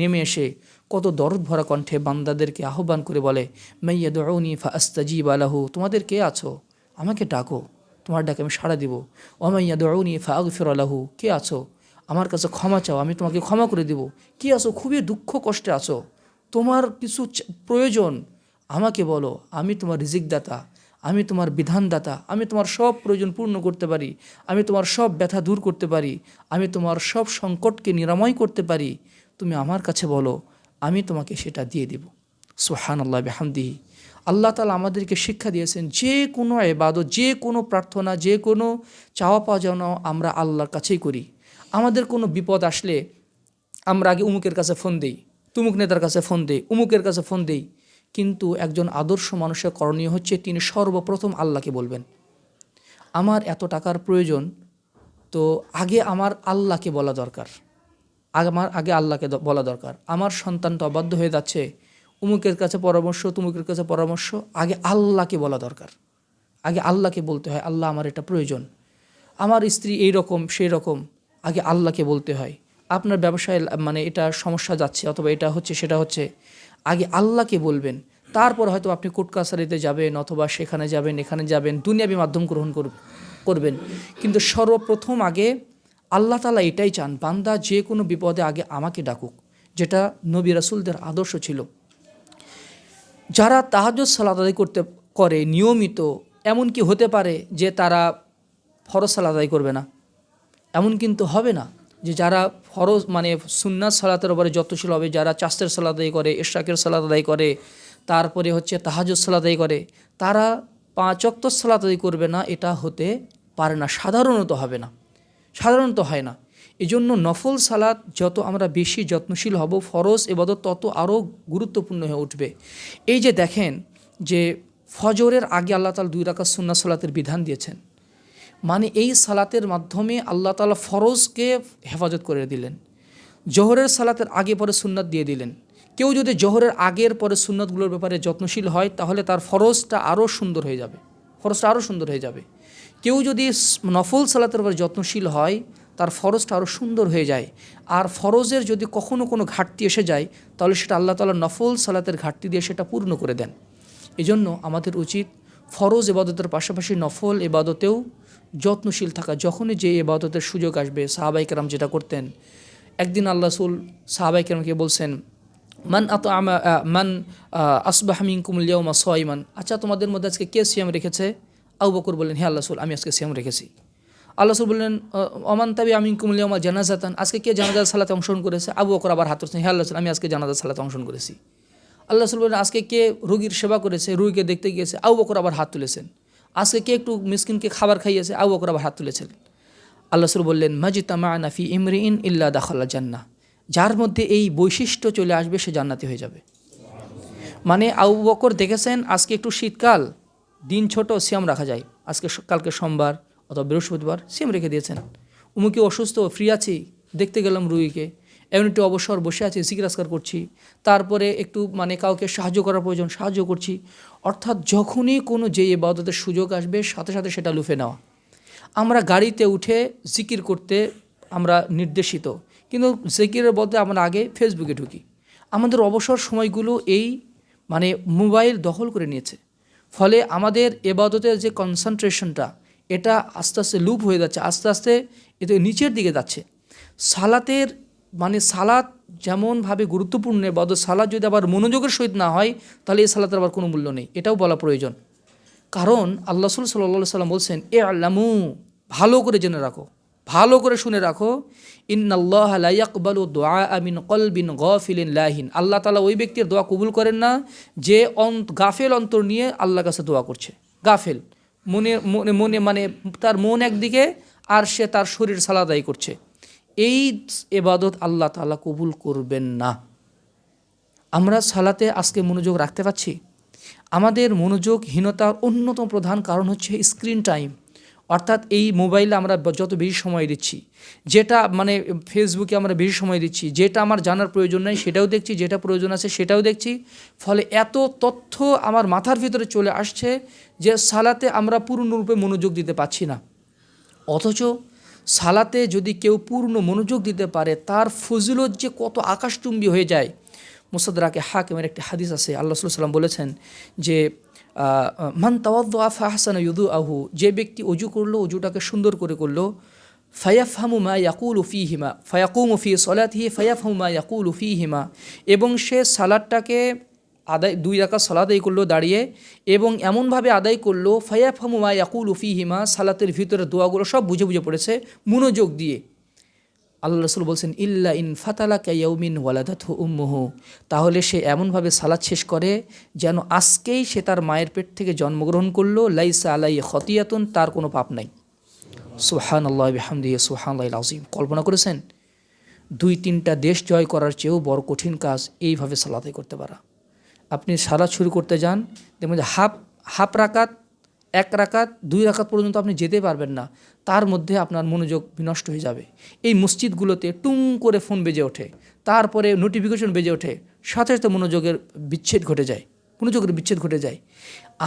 নেমে এসে কত দরদ ভরা কণ্ঠে বান্দাদেরকে আহ্বান করে বলে, মাইয়াদউনি ফাআস্তাজিব লাহু, তোমাদের কে আছো আমাকে ডাকো, তোমার ডাকে আমি সাড়া দিব। ওয়া মাইয়াদউনি ফাআগফির লাহু, কে আছো আমার কাছে ক্ষমা চাও, আমি তোমাকে ক্ষমা করে দিব। কে আছো খুবই দুঃখ কষ্টে আছো, তোমার কিছু প্রয়োজন আমাকে বলো, আমি তোমার রিজিকদাতা, আমি তোমার বিধানদাতা, আমি তোমার সব প্রয়োজন পূর্ণ করতে পারি, আমি তোমার সব ব্যথা দূর করতে পারি, আমি তোমার সব সংকটকে নিরাময় করতে পারি। তুমি আমার কাছে বলো, আমি তোমাকে সেটা দিয়ে দেব। সুবহানাল্লাহি বিহামদিহি। আল্লাহ তাআলা আমাদেরকে শিক্ষা দিয়েছেন, যে কোনো ইবাদত, যে কোনো প্রার্থনা, যে কোনো চাওয়া পাওয়া যেন আমরা আল্লাহর কাছেই করি। আমাদের কোনো বিপদ আসলে আমরা আগে উমুকের কাছে ফোন দিই, তুমুক নেতার কাছে ফোন দিই, উমুকের কাছে ফোন দিই, কিন্তু একজন আদর্শ মানুষের করণীয় হচ্ছে তিনি সর্বপ্রথম আল্লাহকে বলবেন, আমার এত টাকার প্রয়োজন, তো আগে আমার আল্লাহকে বলা দরকার, আমার আগে আল্লাহকে বলা দরকার। আমার সন্তানটা অবাধ্য হয়ে যাচ্ছে, উমুকের কাছে পরামর্শ, তুমুকের কাছে পরামর্শ, আগে আল্লাহকে বলা দরকার। আগে আল্লাহকে বলতে হয়, আল্লাহ আমার এটা প্রয়োজন, আমার স্ত্রী এই রকম সেই রকম, আগে আল্লাহকে বলতে হয়। আপনার ব্যবসায় মানে এটা সমস্যা যাচ্ছে অথবা এটা হচ্ছে সেটা হচ্ছে, আগে আল্লাহকে বলবেন। তারপর হয়তো আপনি কোর্ট কাছারিতে যাবেন অথবা সেখানে যাবেন, এখানে যাবেন, দুনিয়াবি মাধ্যম গ্রহণ করবেন। করবেন, কিন্তু সর্বপ্রথম আগে আল্লাহ তাআলা এটাই চান, বান্দা যে কোনো বিপদে আগে আমাকে ডাকুক, যেটা নবী রাসূলদের আদর্শ ছিল। যারা তাহাজ্জুদ সালাত আদায় করে নিয়মিত, এমন কি হতে পারে যে তারা ফরজ সালাত আদায় করবে না? এমন কিন্তু হবে না। যে যারা ফরজ মানে সুন্নাত সালাতের উপরে যত্নশীল হবে, যারা চাষের সালাত আদায় করে, ইশরাকের সালাত আদায় করে, তারপরে হচ্ছে তাহাজ্জুদ সালাত আদায় করে, তারা 5 ওয়াক্ত সালাত আদায় করবে না, এটা হতে পারে না, সাধারণত হবে না, সাধারণত হয় না। এই জন্য নফল সালাত যত আমরা বেশি যত্নশীল হব, ফরজ ইবাদত তত আরও গুরুত্বপূর্ণ হয়ে উঠবে। এই যে দেখেন যে ফজরের আগে আল্লাহ তাআলা 2 রাকাত সুন্নাত সালাতের বিধান দিয়েছেন, মানে এই সালাতের মাধ্যমে আল্লাহ তাআলা ফরজকে হেফাজত করে দিলেন। জোহরের সালাতের আগে পরে সুন্নাত দিয়ে দিলেন। কেউ যদি জোহরের আগের পরে সুন্নাতগুলোর ব্যাপারে যত্নশীল হয়, তাহলে তার ফরজটা আরও সুন্দর হয়ে যাবে, ফরজটা আরও সুন্দর হয়ে যাবে। কেউ যদি নফল সালাতের ব্যাপারে যত্নশীল হয়, তার ফরজটা আরও সুন্দর হয়ে যায়। আর ফরজের যদি কখনো কোনো ঘাটতি এসে যায়, তাহলে সেটা আল্লাহ তাআলা নফল সালাতের ঘাটতি দিয়ে সেটা পূর্ণ করে দেন। এজন্য আমাদের উচিত ফরজ ইবাদতের পাশাপাশি নফল ইবাদতেও যত্নশীল থাকা। যখনই যে ইবাদতের সুযোগ আসবে, সাহাবায়ে কেরাম যেটা করতেন, একদিন আল্লাহ রাসূল সাহাবায়ে কেরামকে বলছেন, মান আসবাহা মিনকুমুল ইয়াওমা সাইমান, আচ্ছা তোমাদের মধ্যে আজকে কে সিয়াম রেখেছে? আবু বকর বললেন, হে আল্লাহ রাসূল, আমি আজকে সিয়াম রেখেছি। আল্লাহ রাসূল বললেন, ওমান তাবিআ মিনকুমুল ইয়াওমা জানাজাতান, আজকে কে জানাজার সালাতে অংশগ্রহণ করেছে? আবু বকর আবার হাত তুলছেন, হে আল্লাহ রাসূল, আমি আজকে জানাজার সালাতে অংশগ্রহণ করেছি। আল্লাহ রাসূল বললেন, আজকে কে রোগীর সেবা করেছে, রোগীকে দেখতে গিয়েছে? আবু বকর আবার হাত তুলেছেন। আজকে কে একটু মিসকিনকে খাবার খাইয়েছে? আবু বকর আবার হাত তুলেছেন। আল্লাহ রাসূল বললেন, মাজিতামা'না ফি ইমরিইন ইল্লা দাখালাল জান্নাহ, যার মধ্যে এই বৈশিষ্ট্য চলে আসবে সে জান্নাতি হয়ে যাবে। মানে আবু বকর দেখেছেন আজকে একটু শীতকাল, দিন ছোট, সিয়াম রাখা যায়, আজকে কালকে সোমবার অথবা বৃহস্পতিবার সিয়াম রেখে দিয়েছেন। উমুকি অসুস্থ, ফ্রি আছি, দেখতে গেলাম রুগীকে, এমন একটু অবসর বসে আছি, জিকির আজকার করছি, তারপরে একটু মানে কাউকে সাহায্য করার প্রয়োজন, সাহায্য করছি। অর্থাৎ যখনই কোনো যে ইবাদতের সুযোগ আসবে, সাথে সাথে সেটা লুফে নেওয়া। আমরা গাড়িতে উঠে জিকির করতে আমরা নির্দেশিত, কিন্তু জিকিরের বলতে আমরা আগে ফেসবুকে ঢুকি। আমাদের অবসর সময়গুলো এই মানে মোবাইল দখল করে নিয়েছে, ফলে আমাদের ইবাদতের যে কনসেন্ট্রেশনটা, এটা আস্তে আস্তে লুপ হয়ে যাচ্ছে, আস্তে আস্তে এতে নিচের দিকে যাচ্ছে। সালাতের মানে সালাত যেমনভাবে গুরুত্বপূর্ণ ইবাদত, সালাত যদি আবার মনোযোগের সহিত না হয়, তাহলে এই সালাতের আবার কোনো মূল্য নেই, এটাও বলা প্রয়োজন। কারণ আল্লাহ রাসূল সাল্লাল্লাহু আলাইহি সাল্লাম বলছেন, ই'লামু, ভালো করে জেনে রাখো, ভালো করে শুনে রাখো, ইন্নাল্লাহা লা ইয়াকবালু দুআআ মিন কলবিন গাফিলিন লাহিন, আল্লাহ তাআলা ওই ব্যক্তির দোয়া কবুল করেন না যে গাফেল অন্তর নিয়ে আল্লাহর কাছে দোয়া করছে। গাফেল মনে মানে তার মন একদিকে আর সে তার শরীর সালাত আদায় করছে, এই ইবাদত আল্লাহ তাআলা কবুল করবেন না। আমরা সালাতে আজকে মনোযোগ রাখতে পারছি? আমাদের মনোযোগহীনতার অন্যতম প্রধান কারণ হচ্ছে স্ক্রিন টাইম, অর্থাৎ এই মোবাইলে আমরা যত বেশি সময় দিচ্ছি, যেটা মানে ফেসবুকে আমরা বেশি সময় দিচ্ছি, যেটা আমার জানার প্রয়োজন নাই সেটাও দেখছি, যেটা প্রয়োজন আছে সেটাও দেখছি, ফলে এত তথ্য আমার মাথার ভিতরে চলে আসছে যে সালাতে আমরা পূর্ণরূপে মনোযোগ দিতে পারছি না। অথচ সালাতে যদি কেউ পূর্ণ মনোযোগ দিতে পারে, তার ফজিলত যে কত আকাশচুম্বী হয়ে যায়। মুসাদরাকে হাকিমের একটি হাদিস আছে, আল্লাহ রাসূল সাল্লাল্লাহু আলাইহি ওয়াসাল্লাম বলেছেন যে মান তাওয়াদ্দা ফাহসানা ইউদুআহু, যে ব্যক্তি অজু করলো, অজুটাকে সুন্দর করে করলো, ফায়াফহামু মা ইয়াকুলু ফীহিমা ফায়াকুমু ফী সলাতিহি ফায়াফহামু মা ইয়াকুলু ফীহিমা, এবং সে সালাতটাকে আদায় 2 রাকাত সালাত আদায় করলো দাঁড়িয়ে, এবং এমনভাবে আদায় করলো, ফায়াফহামু মা ইয়াকুলু ফীহিমা, সালাতের ভিতরে দোয়াগুলো সব বুঝে বুঝে পড়েছে মনোযোগ দিয়ে। আল্লাহ রাসূল বলছেন, ইল্লা ইন ফাতালাকা ইয়াউমিন ওয়ালাদাতহু উম্মুহু, তাহলে সে এমনভাবে সালাত শেষ করে যেন আজকেই সে তার মায়ের পেট থেকে জন্মগ্রহণ করলো, লাইসা আলাইহি খতিয়াতুন, তার কোনো পাপ নাই। সুবহানাল্লাহি বিহামদিহি সুবহানাল্লাহিল আযীম। কল্পনা করেছেন 2-3টা দেশ জয় করার চেয়েও বড় কঠিন কাজ এইভাবে সালাত আদায় করতে পারা। আপনি সালাত শুরু করতে যান, দেখবেন যে হাফ রাকাত, 1 রাকাত, 2 রাকাত পর্যন্ত আপনি যেতে পারবেন না, তার মধ্যে আপনার মনোযোগ বিনষ্ট হয়ে যাবে। এই মসজিদগুলোতে টুং করে ফোন বেজে ওঠে, তারপরে নোটিফিকেশন বেজে ওঠে, সাথে সাথে মনোযোগের বিচ্ছেদ ঘটে যায়।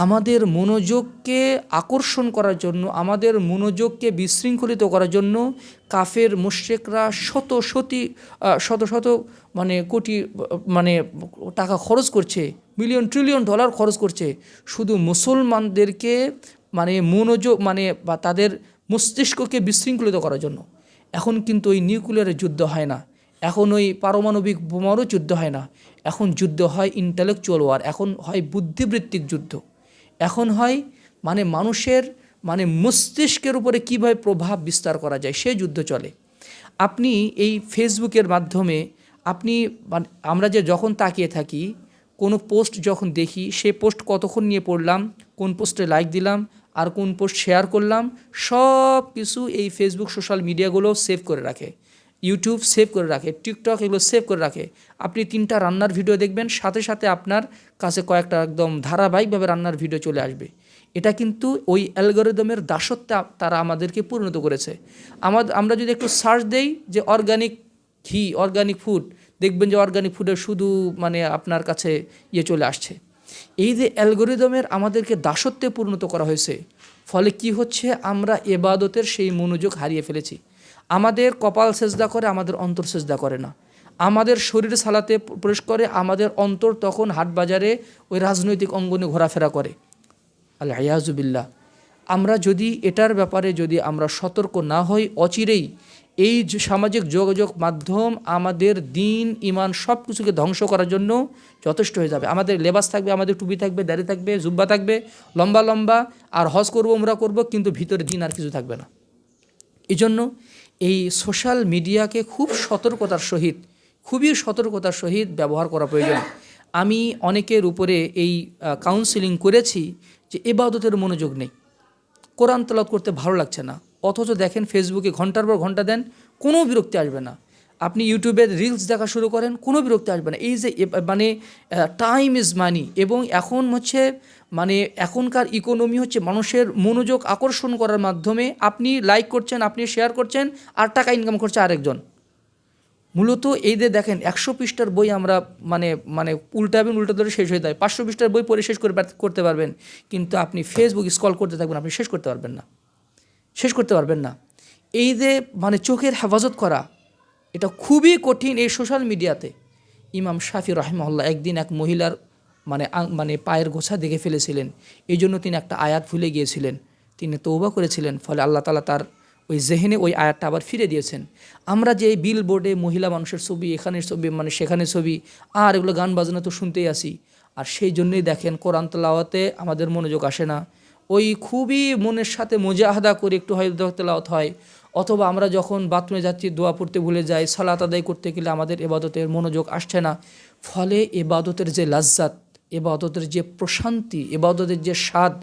আমাদের মনোযোগকে আকর্ষণ করার জন্য, আমাদের মনোযোগকে বিশৃঙ্খলিত করার জন্য কাফের মুশরিকরা শত মানে কোটি মানে টাকা খরচ করছে, $1 ট্রিলিয়ন খরচ করছে শুধু মুসলমানদেরকে মানে মনোযোগ মানে বা তাদের মস্তিষ্ককে বিশৃঙ্খলিত করার জন্য। এখন কিন্তু ওই নিউক্লিয়ারের যুদ্ধ হয় না, এখন ওই পারমাণবিক বোমারও যুদ্ধ হয় না, এখন যুদ্ধ হয় ইন্টেলেকচুয়াল ওয়ার, এখন হয় বুদ্ধিবৃত্তিক যুদ্ধ, এখন হয় মানে মানুষের মানে মস্তিষ্কের উপরে কীভাবে প্রভাব বিস্তার করা যায় সেই যুদ্ধ চলে। আপনি এই ফেসবুকের মাধ্যমে আপনি আমরা যে যখন তাকিয়ে থাকি কোনো পোস্ট যখন দেখি, সে পোস্ট কতক্ষণ নিয়ে পড়লাম, কোন পোস্টে লাইক দিলাম আর কোন পোস্ট শেয়ার করলাম, সব কিছু এই ফেসবুক সোশ্যাল মিডিয়াগুলো সেভ করে রাখে, ইউটিউব সেভ করে রাখে, টিকটক এগুলো সেভ করে রাখে। আপনি 3টা রান্নার ভিডিও দেখবেন, সাথে সাথে আপনার কাছে কয়েকটা একদম ধারাবাহিকভাবে রান্নার ভিডিও চলে আসবে। এটা কিন্তু ওই অ্যালগরিদমের দাসত্বে তারা আমাদেরকে পরিণত করেছে। আমরা যদি একটু সার্চ দেই যে অর্গানিক ঘি, অর্গানিক ফুড, দেখবেন যে অর্গানিক ফুডের শুধু মানে আপনার কাছে চলে আসছে। এই যে অ্যালগরিদমের আমাদেরকে দাসত্বে পরিণত করা হয়েছে, ফলে কি হচ্ছে, আমরা ইবাদতের সেই মনোযোগ হারিয়ে ফেলেছি। আমাদের কপাল সেজদা করে, আমাদের অন্তর সেজদা করে না। আমাদের শরীর সালাতে প্রবেশ করে, আমাদের অন্তর তখন হাট বাজারে ওই রাজনৈতিক অঙ্গনে ঘোরাফেরা করে। আল আয়াজুবিল্লাহ। আমরা যদি এটার ব্যাপারে যদি আমরা সতর্ক না হই, অচিরেই এই সামাজিক যোগাযোগ মাধ্যম আমাদের দিন ইমান সব কিছুকে ধ্বংস করার জন্য যথেষ্ট হয়ে যাবে। আমাদের লেবাস থাকবে, আমাদের টুপি থাকবে, দাড়ি থাকবে, জুব্বা থাকবে লম্বা লম্বা, আর হজ করবো, উমরা করবো, কিন্তু ভিতরে দিন আর কিছু থাকবে না। এই জন্য এই সোশ্যাল মিডিয়াকে খুবই সতর্কতার সহিত ব্যবহার করা প্রয়োজন। আমি অনেকের উপরে এই কাউন্সিলিং করেছি যে ইবাদতের মনোযোগ নেই, কোরআন তেলাওয়াত করতে ভালো লাগছে না, অথচ দেখেন ফেসবুকে ঘন্টার পর ঘন্টা দেন, কোনো বিরক্তি আসবে না। আপনি ইউটিউবে রিলস দেখা শুরু করেন, কোনো বিরক্তি আসবে না। এই যে মানে টাইম ইজ মানি, এবং এখন হচ্ছে মানে এখনকার ইকোনমি হচ্ছে মানুষের মনোযোগ আকর্ষণ করার মাধ্যমে আপনি লাইক করছেন, আপনি শেয়ার করছেন, আর টাকা ইনকাম করছে আরেকজন। মূলত এই যে দেখেন 100 পৃষ্ঠার বই আমরা মানে উল্টা ধরে শেষ হয়ে যায়, 500 পৃষ্ঠার বই পড়ে শেষ করতে পারবেন, কিন্তু আপনি ফেসবুক স্ক্রল করতে থাকবেন, আপনি শেষ করতে পারবেন না। এই যে মানে চোখের হেফাজত করা, এটা খুবই কঠিন এই সোশ্যাল মিডিয়াতে। ইমাম শাফি রাহিমাহুল্লাহ একদিন এক মহিলার মানে পায়ের গোছা দেখে ফেলেছিলেন, এই জন্য তিনি একটা আয়াত ভুলে গিয়েছিলেন, তিনি তওবা করেছিলেন, ফলে আল্লাহ তাআলা তার ওই জেহেনে ওই আয়াতটা আবার ফিরে দিয়েছেন। আমরা যে বিল বোর্ডে মহিলা মানুষের ছবি, এখানের ছবি মানে সেখানে ছবি, আর এগুলো গান বাজনা তো শুনতেই আসি, আর সেই জন্যই দেখেন কোরআন তেলাওয়াতে আমাদের মনোযোগ আসে না। ওই খুবই মনের সাথে মুজাহাদা করে একটু হয়তো তেলাওয়াত হয়, অথবা আমরা যখন বাথরুমে যাচ্ছি দোয়া পড়তে ভুলে যাই, সালাত আদায় করতে গেলে আমাদের ইবাদতের মনোযোগ আসছে না। ফলে ইবাদতের যে লাজ্জাত, ইবাদতের যে প্রশান্তি, ইবাদতের যে স্বাদ,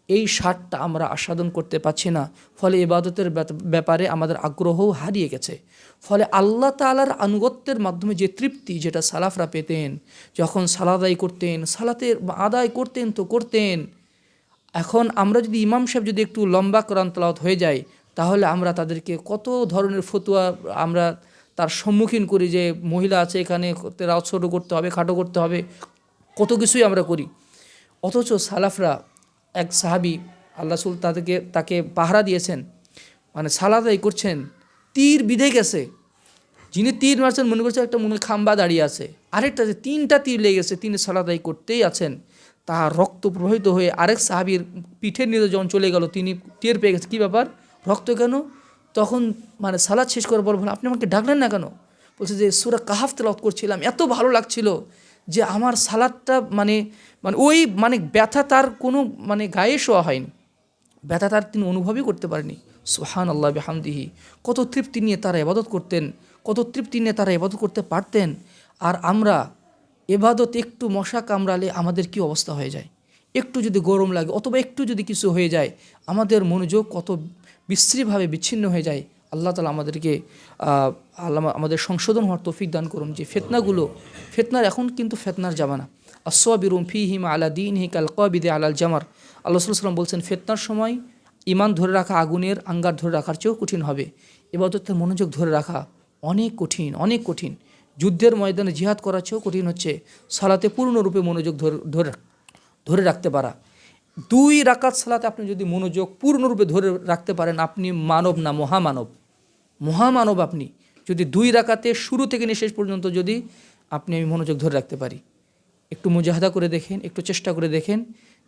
এই স্বাদটা আমরা আস্বাদন করতে পারছি না। ফলে ইবাদতের ব্যাপারে আমাদের আগ্রহও হারিয়ে গেছে। ফলে আল্লাহ তাআলার আনুগত্যের মাধ্যমে যে তৃপ্তি, যেটা সালাফরা পেতেন যখন সালাত আদায় করতেন, সালাতের আদায় করতেন তো করতেন। এখন আমরা যদি ইমাম সাহেব যদি একটু লম্বা কোরআন তেলাওয়াত হয়ে যায়, তাহলে আমরা তাদেরকে কত ধরনের ফতোয়া আমরা তার সম্মুখীন করি, যে মহিলা আছে এখানে তেলাওয়াত ছোটো করতে হবে, খাটো করতে হবে, কত কিছুই আমরা করি। অথচ সালাফরা, এক সাহাবী আল্লাহ রাসূল তাকে পাহারা দিয়েছেন, মানে সালাত আদায় করছেন, তীর বিঁধে গেছে, যিনি তীর মারছেন মনে করছে একটা মনে খাম্বা দাঁড়িয়ে আছে, আরেকটা যে 3টা তীর লেগে গেছে, তিনি সালাত আদায় করতেই আছেন, তাহার রক্ত প্রবাহিত হয়ে আরেক সাহাবীর পিঠের নিচে যখন চলে গেল, তিনি টের পেয়ে গেছে, কী ব্যাপার, রক্ত কেন? তখন মানে সালাত শেষ করার পর বলে, আপনি আমাকে ডাকলেন না কেন? বলছে যে সূরা কাহাফ তেলাওয়াত করছিলাম, এত ভালো লাগছিল যে আমার সালাদটা মানে ওই ব্যথা তার কোনো গায়ে শোয়া হয়নি, ব্যথা তার তিনি অনুভবই করতে পারেনি। সুবহানাল্লাহ বিহামদিহি। কত তৃপ্তি নিয়ে তারা ইবাদত করতেন, কত তৃপ্তি নিয়ে তারা ইবাদত করতে পারতেন। আর আমরা ইবাদত একটু মশা কামড়ালে আমাদের কি অবস্থা হয়ে যায়, একটু যদি গরম লাগে অথবা একটু যদি কিছু হয়ে যায়, আমাদের মনোযোগ কত বিশ্রীভাবে বিচ্ছিন্ন হয়ে যায়। আল্লাহ তাআলা আমাদেরকে আমাদের সংশোধন হওয়ার তৌফিক দান করুন। যে ফিতনার এখন কিন্তু ফিতনার জামানা। আসসাবিরুম ফীহিম আলা দীনহি কাল কাবিদি আলাল জামার। আল্লাহ সাল্লাল্লাহু আলাইহি ওয়াসাল্লাম বলছেন, ফিতনার সময় ঈমান ধরে রাখা আগুনের আঙ্গার ধরে রাখার চেয়েও কঠিন হবে। ইবাদতের মনোযোগ ধরে রাখা অনেক কঠিন। যুদ্ধের ময়দানে জিহাদ করার চেয়েও কঠিন হচ্ছে সালাতে পূর্ণরূপে মনোযোগ ধরে রাখতে পারা। 2 রাকাত সালাতে আপনি যদি মনোযোগ পূর্ণরূপে ধরে রাখতে পারেন, আপনি মানব না মহামানব। আপনি যদি 2 রাকাতে শুরু থেকে নিয়ে শেষ পর্যন্ত যদি আমি মনোযোগ ধরে রাখতে পারি, একটু মুজাহাদা করে দেখেন, একটু চেষ্টা করে দেখেন,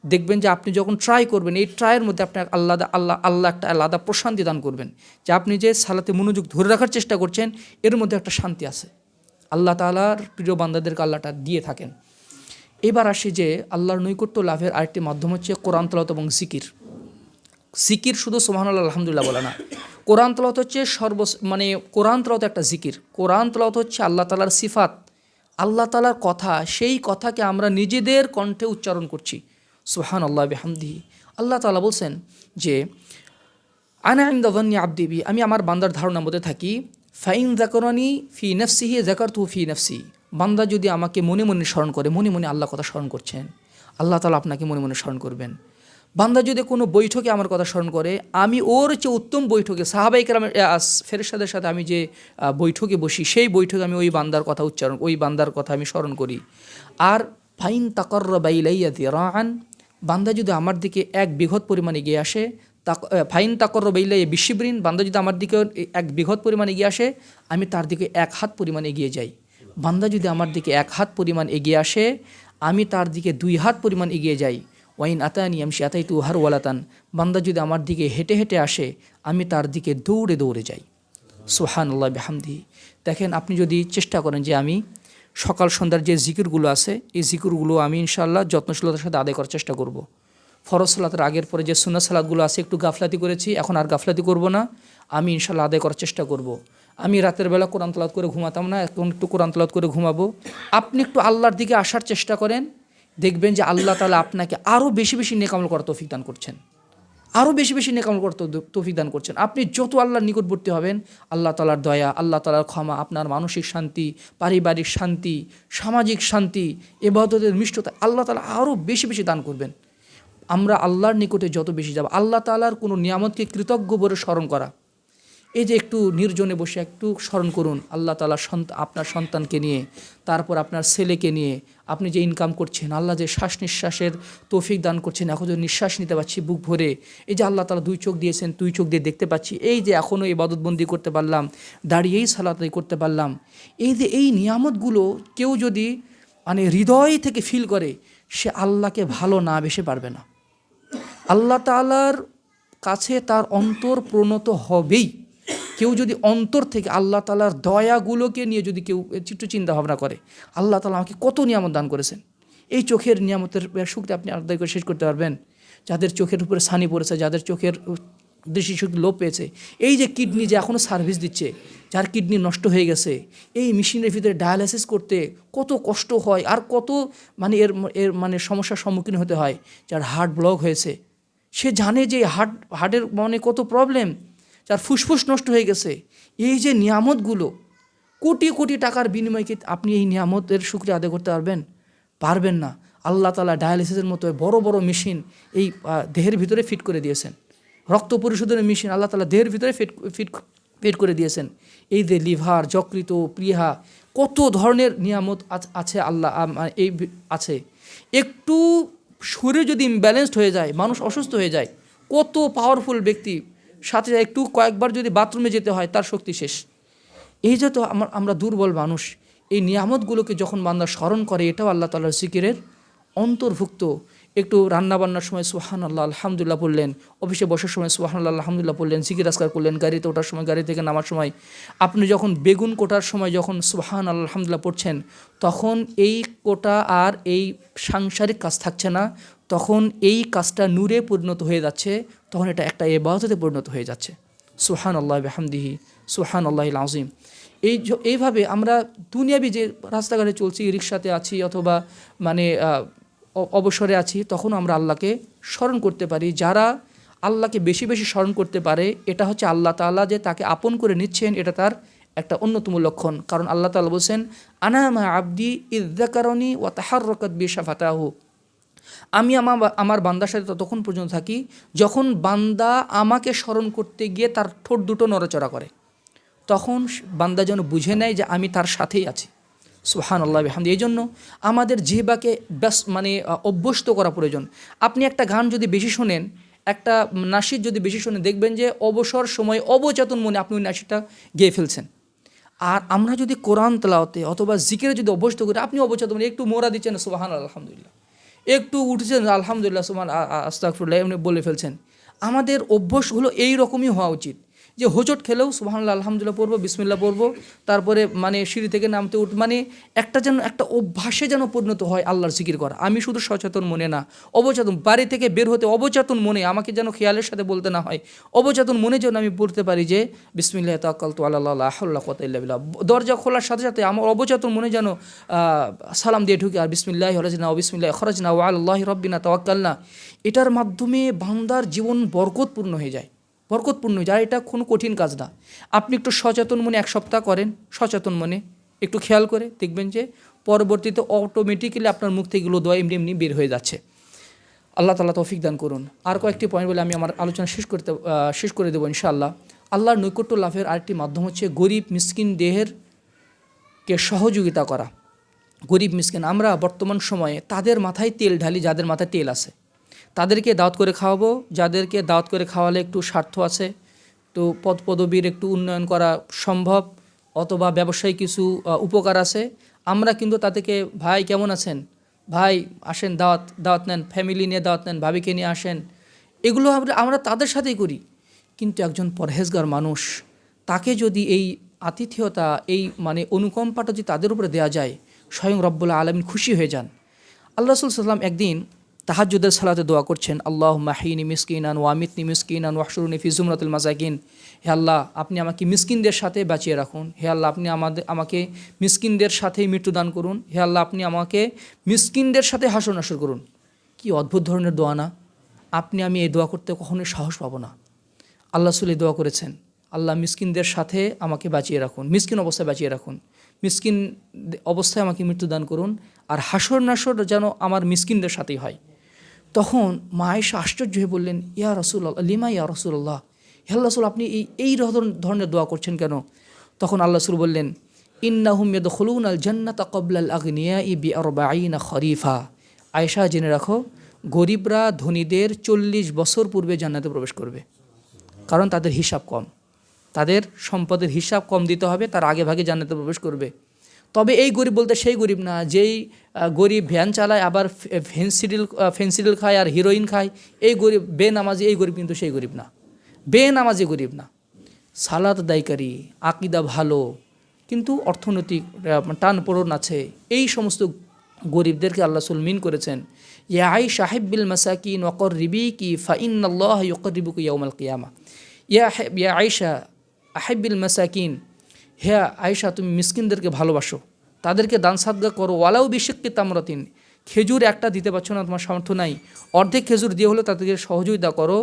দেখবেন যে আপনি যখন ট্রাই করবেন, এই ট্রাইয়ের মধ্যে আপনার আল্লাহ একটা আলাদা প্রশান্তি দান করবেন, যে আপনি যে সালাতে মনোযোগ ধরে রাখার চেষ্টা করছেন এর মধ্যে একটা শান্তি আছে। আল্লাহ তাআলার প্রিয় বান্দাদেরকে আল্লাহটা দিয়ে থাকেন। এবার আসি যে আল্লাহর নৈকট্য লাভের আরেকটি মাধ্যম হচ্ছে কোরআন তেলাওয়াত এবং জিকির। জিকির শুধু সুবহানাল্লাহ আলহামদুলিল্লাহ বলা না, কোরআন তেলাওয়াত হচ্ছে কোরআন তেলাওয়াত একটা জিকির। কোরআন তেলাওয়াত হচ্ছে আল্লাহ তাআলার সিফাত, আল্লাহ তাআলার কথা, সেই কথাকে আমরা নিজেদের কণ্ঠে উচ্চারণ করছি। সুবহানাল্লাহ বিহামদিহি। আল্লাহ তাআলা বলছেন যে আনা ইনদা যান্নি আবদি বি, আমি আমার বান্দার ধারণার মধ্যে থাকি। ফাইন যাকারানি ফি নাফসিহি যাকারতুহু ফি নাফসি, বান্দা যদি আমাকে মনে মনে স্মরণ করে, মনে মনে আল্লাহ কথা স্মরণ করছেন, আল্লাহ তাআলা আপনাকে মনে মনে স্মরণ করবেন। বান্দা যদি কোনো বৈঠকে আমার কথা স্মরণ করে, আমি ওর চেয়ে উত্তম বৈঠকে সাহাবায়ে কেরামের ফেরেশতাদের সাথে আমি যে বৈঠকে বসি, সেই বৈঠকে আমি ওই বান্দার কথা উচ্চারণ, ওই বান্দার কথা আমি স্মরণ করি। আর ফাইন তাকাররাবা ইলাইয়া যিরাআন, বান্দা যদি আমার দিকে 1 বিঘত পরিমাণ এগিয়ে আসে, ফাইন তাকাররাবা ইলাইয়া বিশিবরিন, বান্দা যদি আমার দিকে 1 বিঘত পরিমাণ এগিয়ে আসে, আমি তার দিকে 1 হাত পরিমাণ এগিয়ে যাই। বান্দা যদি আমার দিকে 1 হাত পরিমাণ এগিয়ে আসে, আমি তার দিকে 2 হাত পরিমাণ এগিয়ে যাই। ওয়াইন আতানি আমশি আতাইতু হারওয়ালাতান, বান্দা যদি আমার দিকে হেঁটে হেঁটে আসে, আমি তার দিকে দৌড়ে দৌড়ে যাই। সুবহানাল্লাহ বিহামদিহি। দেখেন, আপনি যদি চেষ্টা করেন যে আমি সকাল সন্ধ্যার যে জিকিরগুলো আছে, এই জিকিরগুলো আমি ইনশাআল্লাহ যত্নশীলতার সাথে আদায় করার চেষ্টা করব। ফরজ সালাতের আগের পরে যে সুন্নাত সালাতগুলো আছে, একটু গাফলাতি করেছি, এখন আর গাফলাতি করব না, আমি ইনশাআল্লাহ আদায় করার চেষ্টা করব। আমি রাতের বেলা কোরআন তেলাওয়াত করে ঘুমাতাম না, এখন একটু কোরআন তেলাওয়াত করে ঘুমাবো। আপনি একটু আল্লাহর দিকে আসার চেষ্টা করেন, দেখবেন যে আল্লাহ তাআলা আপনাকে আরও বেশি বেশি নেক আমল করার তৌফিক দান করছেন, আরও বেশি বেশি নেক আমল করার তৌফিক দান করছেন। আপনি যত আল্লাহর নিকটবর্তী হবেন, আল্লাহ তাআলার দয়া, আল্লাহ তাআলার ক্ষমা, আপনার মানসিক শান্তি, পারিবারিক শান্তি, সামাজিক শান্তি, ইবাদতের মিষ্টতা আল্লাহ তাআলা আরও বেশি বেশি দান করবেন। আমরা আল্লাহর নিকটে যত বেশি যাব, আল্লাহ তাআলার কোনো নিয়ামতকে কৃতজ্ঞ বলে স্মরণ করা, এই যে একটু নির্জনে বসে একটু স্মরণ করুন আল্লাহ তাআলা আপনার সন্তানকে নিয়ে, তারপর আপনার ছেলেকে নিয়ে, আপনি যে ইনকাম করছেন, আল্লাহ যে শ্বাস নিঃশ্বাসের তৌফিক দান করছেন, এখন যে নিঃশ্বাস নিতে পারছি বুক ভরে, এই যে আল্লাহ তাআলা 2 চোখ দিয়েছেন, 2 চোখ দিয়ে দেখতে পাচ্ছি, এই যে এখনও ইবাদতবন্দি করতে পারলাম, দাঁড়িয়েই সালাত করতে পারলাম, এই যে এই নিয়ামতগুলো কেউ যদি হৃদয় থেকে ফিল করে, সে আল্লাহকে ভালো না বেশে পারবে না। আল্লাহ তাআলার কাছে তার অন্তর প্রণত হবেই। কেউ যদি অন্তর থেকে আল্লাহ তাআলার দয়াগুলোকে নিয়ে যদি কেউ একটু চিন্তা ভাবনা করে, আল্লাহ তাআলা আমাকে কত নিয়ামত দান করেছেন, এই চোখের নিয়ামতের সুখটা আপনি আদায় করে শেষ করতে পারবেন? যাদের চোখের উপরে ছানি পড়েছে, যাদের চোখের দৃষ্টিশক্তি লোপ পেয়েছে, এই যে কিডনি যে এখনও সার্ভিস দিচ্ছে, যার কিডনি নষ্ট হয়ে গেছে, এই মেশিনের ভিতরে ডায়ালাইসিস করতে কত কষ্ট হয়, আর কত এর সমস্যার সম্মুখীন হতে হয়। যার হার্ট ব্লক হয়েছে, সে জানে যে হার্টের কত প্রবলেম, যার ফুসফুস নষ্ট হয়ে গেছে, এই যে নিয়ামতগুলো, কোটি কোটি টাকার বিনিময়ে কি আপনি এই নিয়ামতের শুকরিয়া আদায় করতে পারবেন না? আল্লাহ তাআলা ডায়ালিসিসের মতো বড় বড় মেশিন এই দেহের ভিতরে ফিট করে দিয়েছেন, রক্ত পরিশোধনের মেশিন আল্লাহ তাআলা দেহের ভিতরে ফিট করে দিয়েছেন। এই যে লিভার, যকৃত, প্লীহা, কত ধরনের নিয়ামত আছে আল্লাহ এই আছে। একটু শরীর যদি ইমব্যালেন্সড হয়ে যায়, মানুষ অসুস্থ হয়ে যায়, কত পাওয়ারফুল ব্যক্তি, সাথে একটু কয়েকবার যদি বাথরুমে যেতে হয় তার শক্তি শেষ। এই যে তো আমরা দুর্বল মানুষ, এই নিয়ামতগুলোকে যখন বান্দা স্মরণ করে, এটাও আল্লাহ তাআলার জিকিরের অন্তর্ভুক্ত। একটু রান্নাবান্নার সময় সুবহানাল্লাহ আলহামদুলিল্লাহ পড়লেন, অফিসে বসার সময় সুবহানাল্লাহ আলহামদুলিল্লাহ পড়লেন, জিকির আজকার করলেন, গাড়িতে ওঠার সময়, গাড়ি থেকে নামার সময়, আপনি যখন বেগুন কোটার সময় যখন সুবহানাল্লাহ আলহামদুলিল্লাহ পড়ছেন, তখন এই কোটা আর এই সাংসারিক কাজ থাকছে না, তখন এই কাজটা নূরে পরিণত হয়ে যাচ্ছে, তখন এটা একটা ইবাদতে পরিণত হয়ে যাচ্ছে। সুবহানাল্লাহ বিহামদিহি, সুবহানাল্লাহিল আযীম। এইভাবে আমরা দুনিয়াবি যে রাস্তাঘাটে চলছি, রিকশাতে আছি অথবা অবসরে আছি, তখন আমরা আল্লাহকে স্মরণ করতে পারি। যারা আল্লাহকে বেশি বেশি স্মরণ করতে পারে, এটা হচ্ছে আল্লাহ তাআলা যে তাকে আপন করে নিচ্ছেন, এটা তার একটা অন্যতম লক্ষণ। কারণ আল্লাহ তাআলা বলছেন, আনা মা আবদি ইয যাকারানি ওয়া তাহাররাকাত বি শাফাতাহু, আমি আমার বান্দার সাথে ততক্ষণ পর্যন্ত থাকি যখন বান্দা আমাকে স্মরণ করতে গিয়ে তার ঠোঁট দুটো নড়াচড়া করে, তখন বান্দা যেন বুঝে নেয় যে আমি তার সাথেই আছি। সুবহানাল্লাহ বিহামদি। এই জন্য আমাদের জিহ্বাকে অভ্যস্ত করা প্রয়োজন। আপনি একটা গান যদি বেশি শোনেন, একটা নাশিদ যদি বেশি শোনেন, দেখবেন যে অবসর সময় অবচেতন মনে আপনি ওই নাশিদটা গেয়ে ফেলছেন। আর আমরা যদি কোরআন তেলাওয়াতে অথবা জিকিরে যদি অভ্যস্ত করি, আপনি অবচেতন একটু মোরা দিচ্ছেন সুবহান আলহামদুলিল্লাহ, একটু উঠছেন আলহামদুলিল্লাহ সুবহান আস্তাগফিরুল্লাহ এমনি বলে ফেলছেন। আমাদের অভ্যাসগুলো এই রকমই হওয়া উচিত যে হোঁচট খেলেও সুবহানাল্লাহ আলহামদুলিল্লাহ পড়বো, বিসমিল্লাহ পড়বো, তারপরে মানে সিঁড়ি থেকে নামতে মানে একটা যেন একটা অভ্যাসে যেন পরিণত হয় আল্লাহর জিকির করা। আমি শুধু সচেতন মনে না, অবচেতন বাড়ি থেকে বের হতে অবচেতন মনে, আমাকে যেন খেয়ালের সাথে বলতে না হয়, অবচেতন মনে যেন আমি পড়তে পারি যে বিসমিল্লাহ তাওয়াক্কালতু আলাল্লাহ লা হাওলা ওয়ালা কুওয়াতা ইল্লা বিল্লাহ। দরজা খোলার সাথে সাথে আমার অবচেতন মনে যেন সালাম দিয়ে ঢুকে আর বিসমিল্লাহি ওয়ালাজনা ওয়া বিসমিল্লাহি খরাজনা ওয়া আলাল্লাহি রাব্বিনা তাওয়াক্কালনা। এটার মাধ্যমে বান্দার জীবন বরকতপূর্ণ হয়ে যায়, বরকতপূর্ণ যায়। এটা কোনো কঠিন কাজ না। আপনি একটু সচেতন মনে 1 সপ্তাহ করেন, সচেতন মনে একটু খেয়াল করে দেখবেন যে পরবর্তীতে অটোমেটিক্যালি আপনার মুখ থেকে এগুলো দোয়া এমনি এমনি বের হয়ে যাচ্ছে। আল্লাহ তাআলা তৌফিক দান করুন। আর কয়েকটি পয়েন্ট বলে আমি আমার আলোচনা শেষ করে দেবো ইনশাআল্লাহ। আল্লাহর নৈকট্য লাভের আরেকটি মাধ্যম হচ্ছে গরিব মিসকিন দেহেরকে সহযোগিতা করা। গরিব মিসকিন আমরা বর্তমান সময়ে তাদের মাথায় তেল ঢালি যাদের মাথায় তেল আছে, তাদেরকে দাওয়াত করে খাওয়াবো, যাদেরকে দাওয়াত করে খাওয়ালে একটু স্বার্থ আছে, তো পদ পদবীর একটু উন্নয়ন করা সম্ভব, অথবা ব্যবসায়িক কিছু উপকার আছে, আমরা কিন্তু তাদেরকে ভাই কেমন আছেন, ভাই আসেন দাওয়াত নেন, ফ্যামিলি নিয়ে দাওয়াত নেন, ভাবিকে নিয়ে আসেন, এগুলো আমরা তাদের সাথেই করি। কিন্তু একজন পরহেজগার মানুষ, তাকে যদি এই আতিথেয়তা এই মানে অনুকম্পাটা যদি তাদের উপরে দেওয়া যায়, স্বয়ং রব্বুল আলামিন খুশি হয়ে যান। আল্লাহ রাসূল সাল্লাল্লাহু আলাইহি ওয়াসাল্লাম একদিন তাহাজ্জুদের সালাতে দোয়া করছেন, আল্লাহুম্মা আহয়িনি মিসকিনান ওয়া আমিতনি মিসকিনান ওয়াহশুরনি ফি জুমরাতিল মাসাকিন। হে আল্লাহ, আপনি আমাকে মিসকিনদের সাথে বাঁচিয়ে রাখুন। হে আল্লাহ, আপনি আমাকে মিসকিনদের সাথেই মৃত্যুদান করুন। হে আল্লাহ, আপনি আমাকে মিসকিনদের সাথে হাসর নাসর করুন। কি অদ্ভুত ধরনের দোয়া না? আমি এই দোয়া করতে কখনোই সাহস পাবো না। আল্লাহ রাসূল এই দোয়া করেছেন, আল্লাহ মিসকিনদের সাথে আমাকে বাঁচিয়ে রাখুন, মিসকিন অবস্থায় বাঁচিয়ে রাখুন, মিসকিন অবস্থায় আমাকে মৃত্যুদান করুন, আর হাসর নাসর যেন আমার মিসকিনদের সাথেই হয়। তখন মা আয়েশা আশ্চর্য হয়ে বললেন, ইয়া রাসূলুল্লাহ, লিমা ইয়া রাসূলুল্লাহ, হে আল্লাহ রাসূল, আপনি এই ধরনের দোয়া করছেন কেন? তখন আল্লাহ রাসূল বললেন, ইন্নাহুম ইয়াদখুলুনাল জান্নাতা ক্বাবলাল আগনিয়াই বি40 খরিফা। আয়েশা, জেনে রাখো, গরিবরা ধনীদের 40 বছর পূর্বে জান্নাতে প্রবেশ করবে, কারণ তাদের হিসাব কম, তাদের সম্পদের হিসাব কম দিতে হবে, তার আগে ভাগে জান্নাতে প্রবেশ করবে। তবে এই গরিব বলতে সেই গরিব না যেই গরিব ভ্যান চালায় আবার ফেন্সিডিল খায় আর হিরোইন খায়, এই গরিব বেনামাজি, এই গরিব কিন্তু সেই গরিব না, বেনামাজি গরিব না। সালাত দায়কারী, আকিদা ভালো, কিন্তু অর্থনৈতিক টানপোড়ন আছে, এই সমস্ত গরিবদেরকে আল্লাহ রাসূল মিন করেছেন, ইয়া আয়েশা হিব্বিল মাসাকিন ওয়াকরিবিকি ফাইন্নাল্লাহা ইউকরিবুকা ইয়াউমাল কিয়ামা। ইয়া আয়েশা আহিব্বিল মাসাকিন, হে আয়েশা, তুমি মিসকিনদেরকে ভালোবাসো, তাদেরকে দান সাদগা করো, ওয়ালাউ বিশিক্কি তামরাতিন, খেজুর একটা দিতে পারছো না, তোমার সামর্থ্য নাই, অর্ধেক খেজুর দিয়ে হলো তাদেরকে সহযোগিতা করো,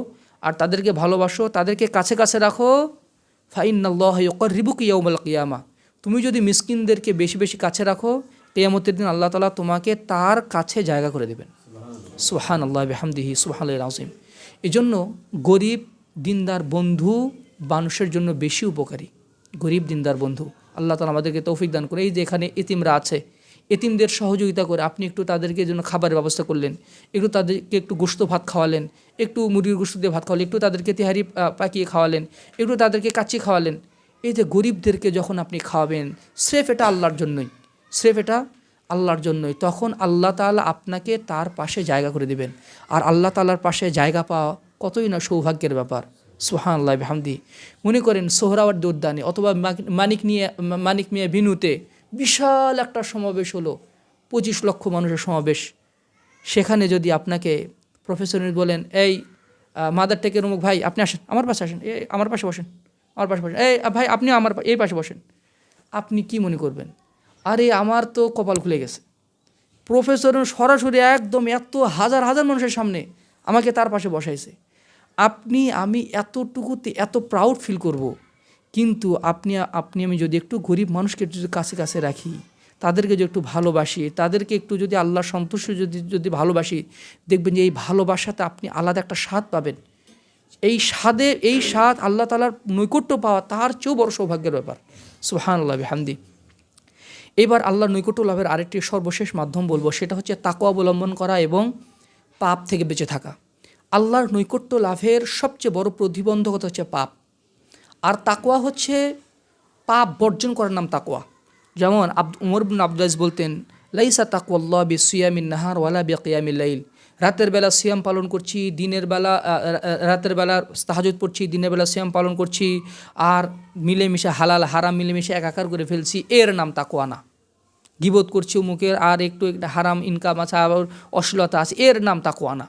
আর তাদেরকে ভালোবাসো, তাদেরকে কাছে কাছে রাখো। ফাইন্নাল্লাহা ইউকরিবুকা ইয়াউমাল কিয়ামা, তুমি যদি মিসকিনদেরকে বেশি বেশি কাছে রাখো, কিয়ামতের দিন আল্লাহ তাআলা তোমাকে তার কাছে জায়গা করে দেবেন। সুবহানাল্লাহি বিহামদিহি সুবহানাল্লাহিল আযীম। এজন্য গরিব দিনদার বন্ধু মানুষের জন্য বেশি উপকারী। গরিব দিনদার বন্ধু, আল্লাহ তাআলা আমাদেরকে তৌফিক দান করে। এই যে এখানে এতিমরা আছে, এতিমদের সহযোগিতা করে আপনি একটু তাদেরকে জন্য খাবারের ব্যবস্থা করলেন, একটু তাদেরকে একটু গোশত ভাত খাওয়ালেন, একটু মুরগির গোশত দিয়ে ভাত খাওয়ালেন, একটু তাদেরকে তেহারি পাকিয়ে খাওয়ালেন, একটু তাদেরকে কাচ্চি খাওয়ালেন। এই যে গরিবদেরকে যখন আপনি খাওয়াবেন, স্রেফ এটা আল্লাহর জন্যই, স্রেফ এটা আল্লাহর জন্যই, তখন আল্লাহ তাআলা আপনাকে তার পাশে জায়গা করে দিবেন। আর আল্লাহ তাআলার পাশে জায়গা পাওয়া কতই না সৌভাগ্যের ব্যাপার। সুবহানাল্লাহি বিহামদি। মনে করেন সোহরাওয়ার্দী উদ্যানে অথবা মানিক মিয়া ভিনুতে বিশাল একটা সমাবেশ হলো, 25 লক্ষ মানুষের সমাবেশ। সেখানে যদি আপনাকে প্রফেসর বলেন, এই মাদার টেকের অমুক ভাই, আপনি আসেন আমার পাশে, আসেন, এই আমার পাশে বসেন, আমার পাশে বসেন, এই ভাই আপনি আমার এই পাশে বসেন, আপনি কি মনে করবেন? আরে আমার তো কপাল খুলে গেছে, প্রফেসর সরাসরি একদম এত হাজার হাজার মানুষের সামনে আমাকে তার পাশে বসাইছে। আমি এতটুকুতে এত প্রাউড ফিল করব। কিন্তু আমি যদি একটু গরিব মানুষকে যদি কাছে কাছে রাখি, তাদেরকে যদি একটু ভালোবাসি, তাদেরকে একটু যদি আল্লাহর সন্তুষ্ট যদি ভালোবাসি, দেখবেন যে এই ভালোবাসাতে আপনি আলাদা একটা স্বাদ পাবেন। এই স্বাদ আল্লাহ তাআলার নৈকট্য পাওয়া তার চেয়েও বড় সৌভাগ্যের ব্যাপার। সুবহানাল্লাহি বিহামদি। এবার আল্লাহর নৈকট্য লাভের আরেকটি সর্বশেষ মাধ্যম বলবো, সেটা হচ্ছে তাকওয়া অবলম্বন করা এবং পাপ থেকে বেঁচে থাকা। আল্লাহর নৈকট্য লাভের সবচেয়ে বড় প্রতিবন্ধকতা হচ্ছে পাপ, আর তাকওয়া হচ্ছে পাপ বর্জন করার নাম তাকওয়া। যেমন উমর বিন আব্দুল আজিজ বলতেন, লাইসা তাকওয়াল্লাহ বিসিয়ামিন নাহার ওয়ালা বিকিয়ামিল লাইল। রাতের বেলা সিয়াম পালন করছি, দিনের বেলা রাতের বেলা তাহাজ্জুদ পড়ছি, দিনের বেলা সিয়াম পালন করছি, আর মিলেমিশে হালাল হারাম মিলেমিশে একাকার করে ফেলছি, এর নাম তাকওয়া না। গীবত করছি মুখের, আর একটু একটা হারাম ইনকাম আছে, আবার অশ্লীলতা আছে, এর নাম তাকওয়া না।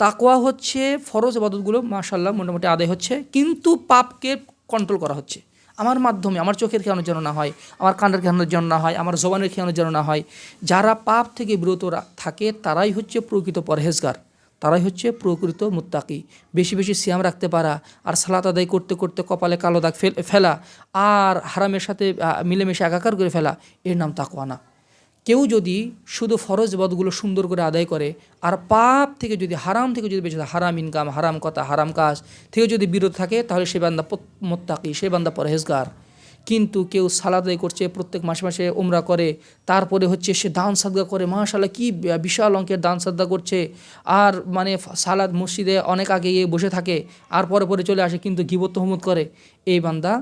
তাকওয়া হচ্ছে ফরজ ইবাদতগুলো মাশাআল্লাহ মোটামুটি আদায় হচ্ছে, কিন্তু পাপকে কন্ট্রোল করা হচ্ছে। আমার মাধ্যমে আমার চোখের খেয়ানোর যেন না হয়, আমার কানের খেয়ানোর যেন না হয়, আমার জবানের খেয়ানোর যেন না হয়। যারা পাপ থেকে বিরত থাকে তারাই হচ্ছে প্রকৃত পরহেজগার, তারাই হচ্ছে প্রকৃত মুত্তাকি। বেশি বেশি সিয়াম রাখতে পারা, আর সালাত আদায় করতে করতে কপালে কালো দাগ ফেলা, আর হারামের সাথে মিলেমিশে একাকার করে ফেলা, এর নাম তাকওয়া না। কেউ যদি শুধু ফরজ ইবাদতগুলো সুন্দর করে আদায় করে, আর পাপ থেকে যদি হারাম থেকে যদি বেঁচে থাকে, হারাম ইনকাম, হারাম কথা, হারাম কাজ থেকে যদি বিরত থাকে, তাহলে সে বান্দা মুত্তাকি, সে বান্দা পরহেজগার। কিন্তু কেউ সালাত আদায় করছে, প্রত্যেক মাসে মাসে উমরা করে, তারপরে হচ্ছে সে দান সাদগা করে, মাশাআল্লাহ কি বিশাল অঙ্কের দান সাদগা করছে, আর মানে সালাত মসজিদে অনেক আগে গিয়ে বসে থাকে, আর পরে পরে চলে আসে, কিন্তু গীবত তহমত করে, এই বান্দা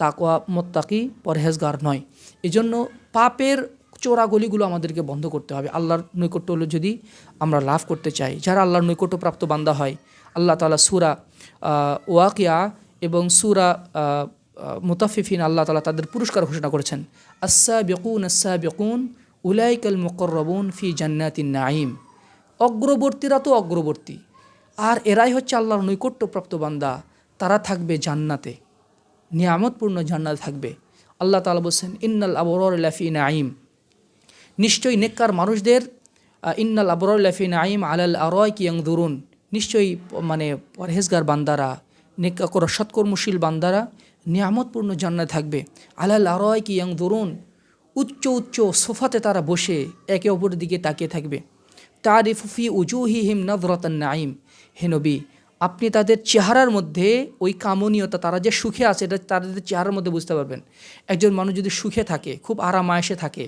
তাকওয়া মুত্তাকি পরহেজগার নয়। এজন্য পাপের চোরাগলিগুলো আমাদেরকে বন্ধ করতে হবে আল্লাহর নৈকট্য হলো যদি আমরা লাভ করতে চাই। যারা আল্লাহর নৈকট্যপ্রাপ্ত বান্দা হয়, আল্লাহ তাআলা সূরা ওয়াকিয়া এবং সূরা মুতাফফিফিন আল্লাহ তাআলা তাদের পুরস্কার ঘোষণা করেছেন, আস-সাবিকুন উলাইকাল মুকাররাবুন ফি জান্নাতিন নাঈম। অগ্রবর্তীরা তো অগ্রবর্তী, আর এরাই হচ্ছে আল্লাহর নৈকট্যপ্রাপ্ত বান্দা, তারা থাকবে জান্নাতে, নিয়ামতপূর্ণ জান্নাতে থাকবে। আল্লাহ তাআলা বলছেন, ইন্নাল আবরার লাফি নাঈম, নিশ্চয়ই নেককার মানুষদের, ইন্নাল আবরার লাফি নাঈম আলাল আরাইকি ইয়ানজুরুন, নিশ্চয়ই মানে পরহেজগার বান্দারা, নেককার সৎকর্মশীল বান্দারা নিয়ামতপূর্ণ জান্নাতে থাকবে। আলাল আরাইকি ইয়ানজুরুন, উচ্চ উচ্চ সোফাতে তারা বসে একে অপরের দিকে তাকিয়ে থাকবে। তারিফু ফি উজুহিহিম নাযরাতান নাঈম, হে নবী আপনি তাদের চেহারার মধ্যে ওই কামনীয়তা, তারা যে সুখে আছে এটা তাদের চেহারার মধ্যে বুঝতে পারবেন। একজন মানুষ যদি সুখে থাকে, খুব আরাম আয়েশে থাকে,